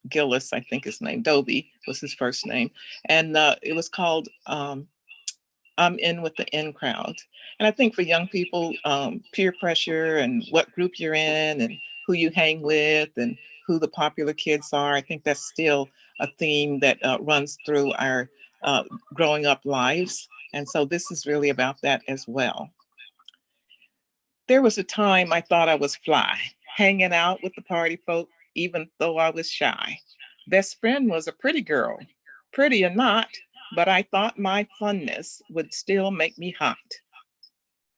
Speaker 11: Gillis, I think his name. Dobie was his first name. And it was called I'm in with the in crowd. And I think for young people, peer pressure and what group you're in and who you hang with and who the popular kids are, I think that's still a theme that runs through our growing up lives. And so this is really about that as well. There was a time I thought I was fly, hanging out with the party folk, even though I was shy. Best friend was a pretty girl, pretty or not, but I thought my funness would still make me hot.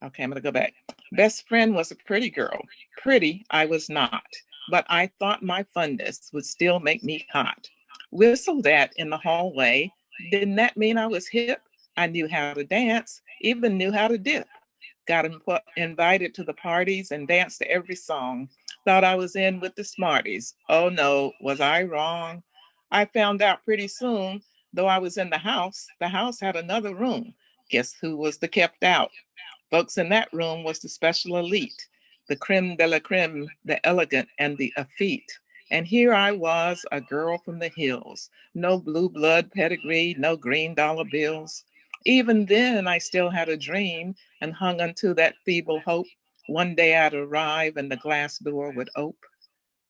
Speaker 11: Okay, I'm gonna go back. Best friend was a pretty girl, pretty I was not, but I thought my funness would still make me hot. Whistled at in the hallway, didn't that mean I was hip? I knew how to dance, even knew how to dip. Got invited to the parties and danced to every song. Thought I was in with the smarties. Oh no, was I wrong? I found out pretty soon, though I was in the house had another room. Guess who was the kept out? Folks in that room was the special elite, the creme de la creme, the elegant and the effete. And here I was, a girl from the hills, no blue blood pedigree, no green dollar bills. Even then, I still had a dream and hung unto that feeble hope. One day I'd arrive and the glass door would ope.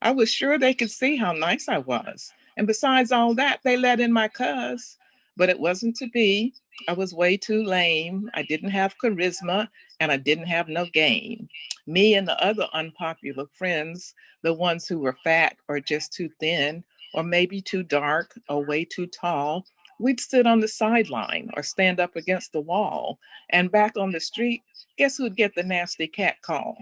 Speaker 11: I was sure they could see how nice I was. And besides all that, they let in my cuz. But it wasn't to be. I was way too lame. I didn't have charisma and I didn't have no game. Me and the other unpopular friends, the ones who were fat or just too thin, or maybe too dark or way too tall, we'd sit on the sideline or stand up against the wall. And back on the street, guess who'd get the nasty cat call?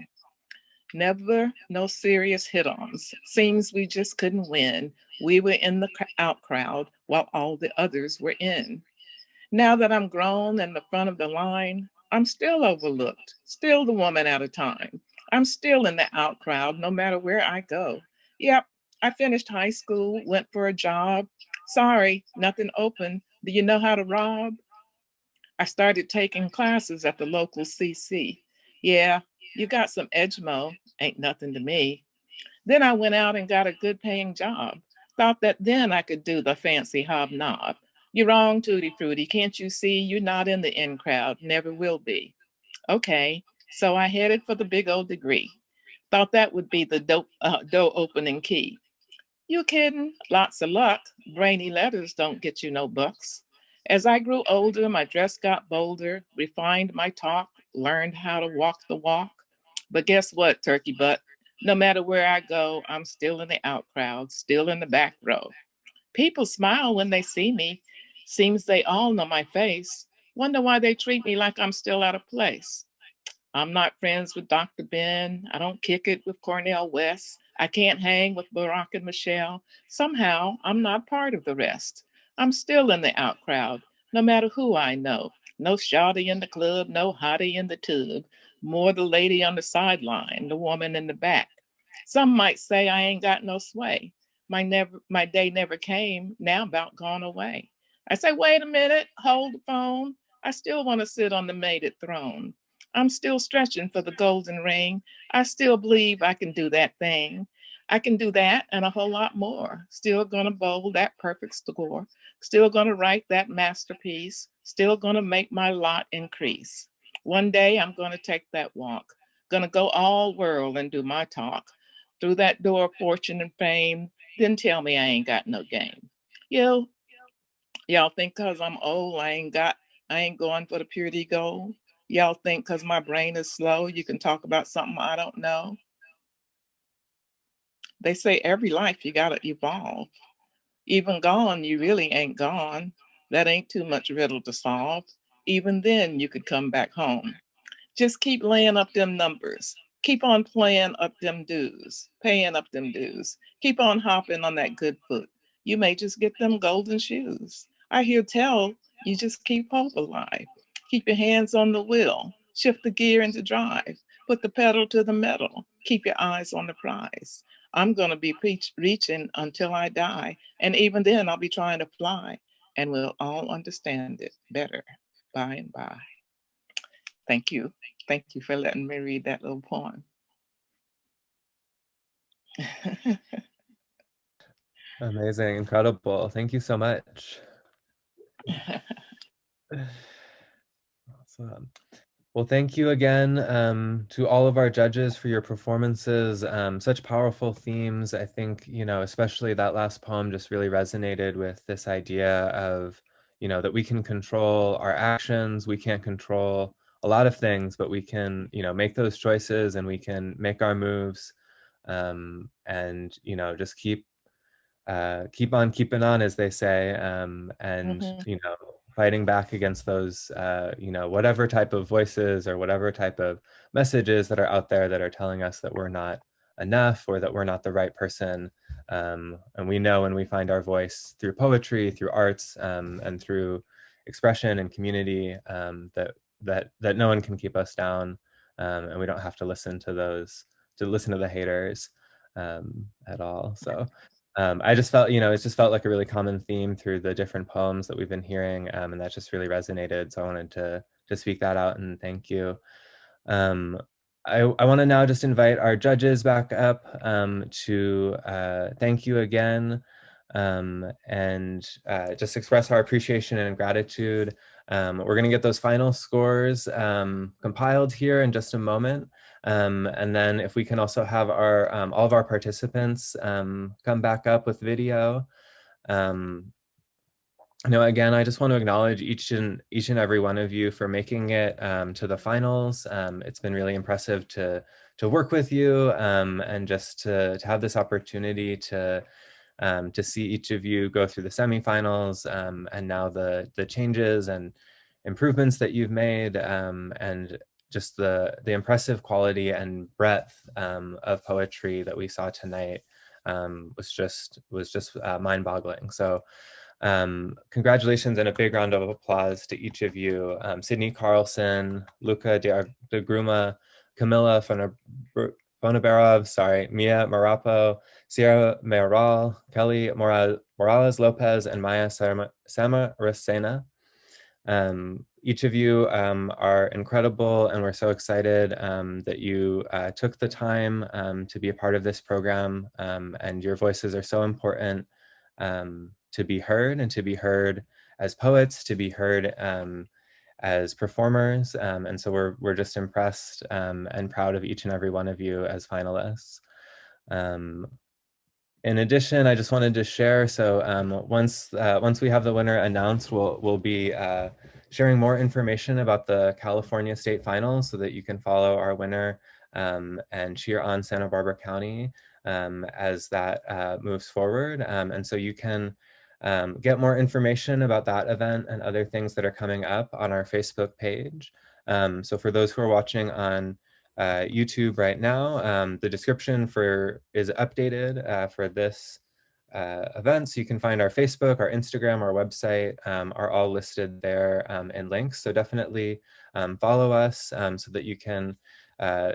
Speaker 11: Never no serious hit-ons. Seems we just couldn't win. We were in the out crowd while all the others were in. Now that I'm grown and the front of the line, I'm still overlooked, still the woman out of time. I'm still in the out crowd no matter where I go. Yep, I finished high school, went for a job. Sorry, nothing open. Do you know how to rob? I started taking classes at the local CC. Yeah, you got some edgemo, ain't nothing to me. Then I went out and got a good paying job. Thought that then I could do the fancy hobnob. You're wrong, Tutti Frutti. Can't you see you're not in the in crowd? Never will be. Okay, so I headed for the big old degree. Thought that would be the door opening key. You kidding? Lots of luck. Brainy letters don't get you no bucks. As I grew older, my dress got bolder, refined my talk, learned how to walk the walk. But guess what, turkey butt? No matter where I go, I'm still in the out crowd, still in the back row. People smile when they see me. Seems they all know my face. Wonder why they treat me like I'm still out of place. I'm not friends with Dr. Ben. I don't kick it with Cornel West. I can't hang with Barack and Michelle. Somehow, I'm not part of the rest. I'm still in the out crowd, no matter who I know. No shawty in the club, no hottie in the tub. More the lady on the sideline, the woman in the back. Some might say I ain't got no sway. My day never came, now about gone away. I say, wait a minute, hold the phone. I still want to sit on the mated throne. I'm still stretching for the golden ring. I still believe I can do that thing. I can do that and a whole lot more. Still gonna bowl that perfect score. Still gonna write that masterpiece. Still gonna make my lot increase. One day I'm gonna take that walk. Gonna go all world and do my talk. Through that door of fortune and fame, then tell me I ain't got no game. Yo, y'all think cause I'm old, I ain't going for the purity gold. Y'all think cause my brain is slow, you can talk about something I don't know. They say every life you gotta evolve. Even gone, you really ain't gone. That ain't too much riddle to solve. Even then, you could come back home. Just keep laying up them numbers. Keep on playing up them dues, paying up them dues. Keep on hopping on that good foot. You may just get them golden shoes. I hear tell you just keep hope alive. Keep your hands on the wheel. Shift the gear into drive. Put the pedal to the metal. Keep your eyes on the prize. I'm going to be reaching until I die. And even then, I'll be trying to fly. And we'll all understand it better by and by. Thank you. Thank you for letting me read that little poem.
Speaker 1: Amazing, incredible. Thank you so much. Awesome. Well, thank you again to all of our judges for your performances. Such powerful themes. I think, especially that last poem just really resonated with this idea of, that we can control our actions. We can't control a lot of things, but we can, make those choices and we can make our moves, and, just keep on keeping on, as they say, and fighting back against those, whatever type of voices or whatever type of messages that are out there that are telling us that we're not enough or that we're not the right person. And we know when we find our voice through poetry, through arts, and through expression and community, that no one can keep us down, and we don't have to listen to the haters at all. So I just felt, it just felt like a really common theme through the different poems that we've been hearing, and that just really resonated. So I wanted to speak that out and thank you. I want to now just invite our judges back up to thank you again, and just express our appreciation and gratitude. We're going to get those final scores compiled here in just a moment. And then if we can also have our all of our participants come back up with video. Again, I just want to acknowledge each and every one of you for making it to the finals. It's been really impressive to work with you, and just to have this opportunity to see each of you go through the semifinals, and now the changes and improvements that you've made, and just the impressive quality and breadth of poetry that we saw tonight was just mind-boggling. So congratulations and a big round of applause to each of you. Sydney Carlson, Luca de Gruma, Camilla Fonabarov, Mia Marapo, Sierra Mayoral, Kelly Morales Lopez, and Maya Samaracena. Each of you are incredible, and we're so excited that you took the time to be a part of this program, and your voices are so important to be heard, and to be heard as poets, to be heard as performers. And so we're just impressed and proud of each and every one of you as finalists. In addition, I just wanted to share, so once we have the winner announced, we'll be sharing more information about the California State Finals so that you can follow our winner and cheer on Santa Barbara County as that moves forward. And so you can get more information about that event and other things that are coming up on our Facebook page. So for those who are watching on YouTube right now, the description is updated for this event. So you can find our Facebook, our Instagram, our website are all listed there in links. So definitely follow us so that you can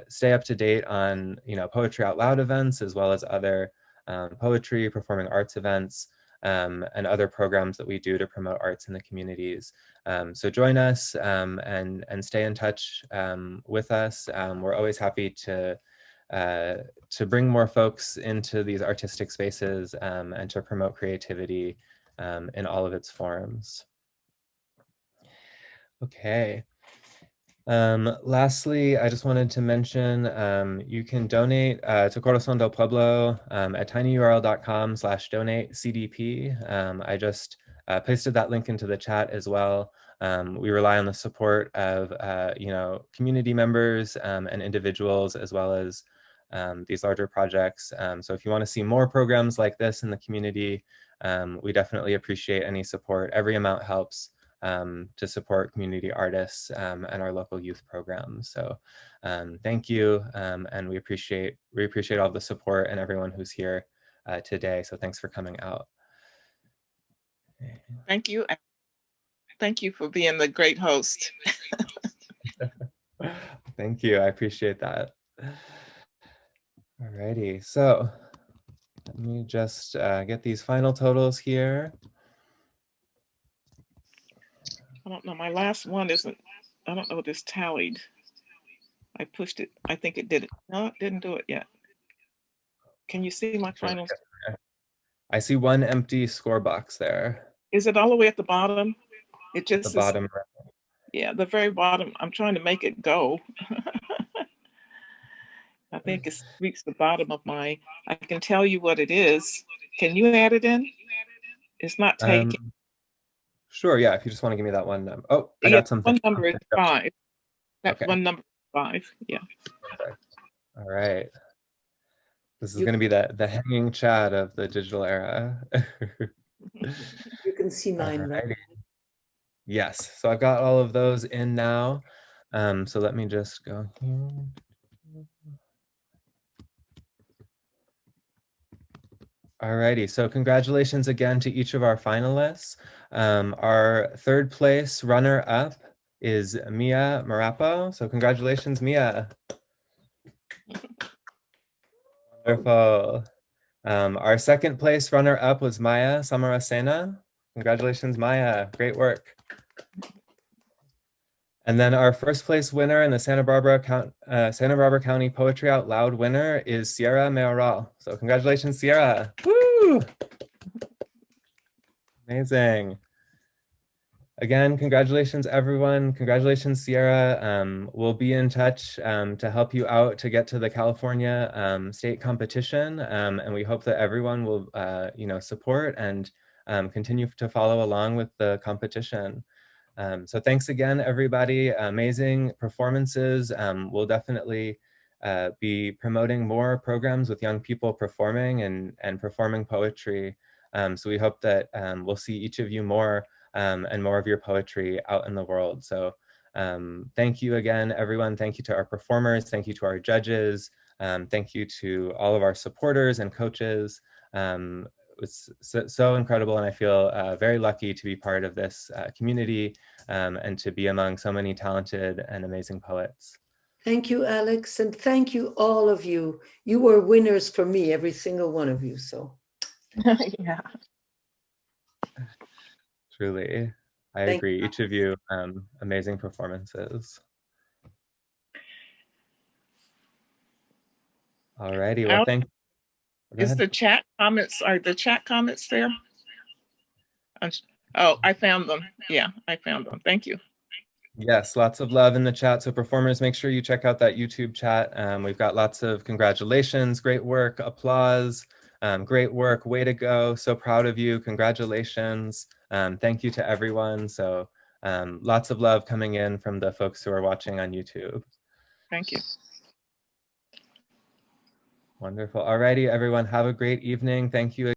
Speaker 1: stay up to date on Poetry Out Loud events, as well as other poetry, performing arts events, and other programs that we do to promote arts in the communities. So join us and stay in touch with us. We're always happy to bring more folks into these artistic spaces and to promote creativity in all of its forms. Okay. Lastly, I just wanted to mention you can donate to Corazon del Pueblo at tinyurl.com/donate CDP. I just pasted that link into the chat as well. We rely on the support of community members and individuals, as well as these larger projects. So if you want to see more programs like this in the community, we definitely appreciate any support. Every amount helps to support community artists and our local youth programs. So thank you, and we appreciate all the support and everyone who's here today. So thanks for coming out.
Speaker 11: Thank you. Thank you for being the great host.
Speaker 1: Thank you, I appreciate that. Alrighty, so let me just get these final totals here.
Speaker 11: I don't know, my last one isn't I don't know if this tallied. I pushed it. I think it did it. No, it didn't do it yet. Can you see my finals?
Speaker 1: I see one empty score box there.
Speaker 11: Is it all the way at the bottom? It just
Speaker 1: The bottom.
Speaker 11: Yeah, the very bottom. I'm trying to make it go. I think it reached the bottom of my. I can tell you what it is. Can you add it in? It's not taking.
Speaker 1: Sure, yeah, if you just want to give me that one number. Oh, I
Speaker 11: Yeah,
Speaker 1: got something.
Speaker 11: one number is 5. That
Speaker 1: Okay.
Speaker 11: one number is 5, yeah.
Speaker 1: Perfect. All right. This is going to be the hanging chat of the digital era.
Speaker 9: You can see mine, right?
Speaker 1: Yes, so I've got all of those in now. So let me just go here. Alrighty, so congratulations again to each of our finalists. Our third place runner-up is Mia Marapo. So congratulations, Mia. Wonderful. Our second place runner-up was Maya Samarasena. Congratulations, Maya. Great work. And then our first place winner in the Santa Barbara County Poetry Out Loud winner is Sierra Mayoral. So congratulations, Sierra. Woo! Amazing. Again, congratulations, everyone. Congratulations, Sierra. We'll be in touch to help you out to get to the California state competition. And we hope that everyone will support and continue to follow along with the competition. So thanks again, everybody. Amazing performances. We'll definitely be promoting more programs with young people performing and performing poetry. So we hope that we'll see each of you more and more of your poetry out in the world. So thank you again, everyone. Thank you to our performers. Thank you to our judges. Thank you to all of our supporters and coaches. It was so incredible, and I feel very lucky to be part of this community and to be among so many talented and amazing poets.
Speaker 9: Thank you, Alex, and thank you, all of you. You were winners for me, every single one of you, so.
Speaker 11: Yeah.
Speaker 1: Truly, I agree. Each of you, amazing performances. Alrighty, well, thank you.
Speaker 11: Is the chat comments, are the chat comments there? Oh, I found them. Yeah, I found them. Thank you.
Speaker 1: Yes, lots of love in the chat. So performers, make sure you check out that YouTube chat. We've got lots of congratulations, great work, applause, great work, way to go. So proud of you, congratulations. Thank you to everyone. So lots of love coming in from the folks who are watching on YouTube.
Speaker 11: Thank you.
Speaker 1: Wonderful. Alrighty, everyone, have a great evening. Thank you.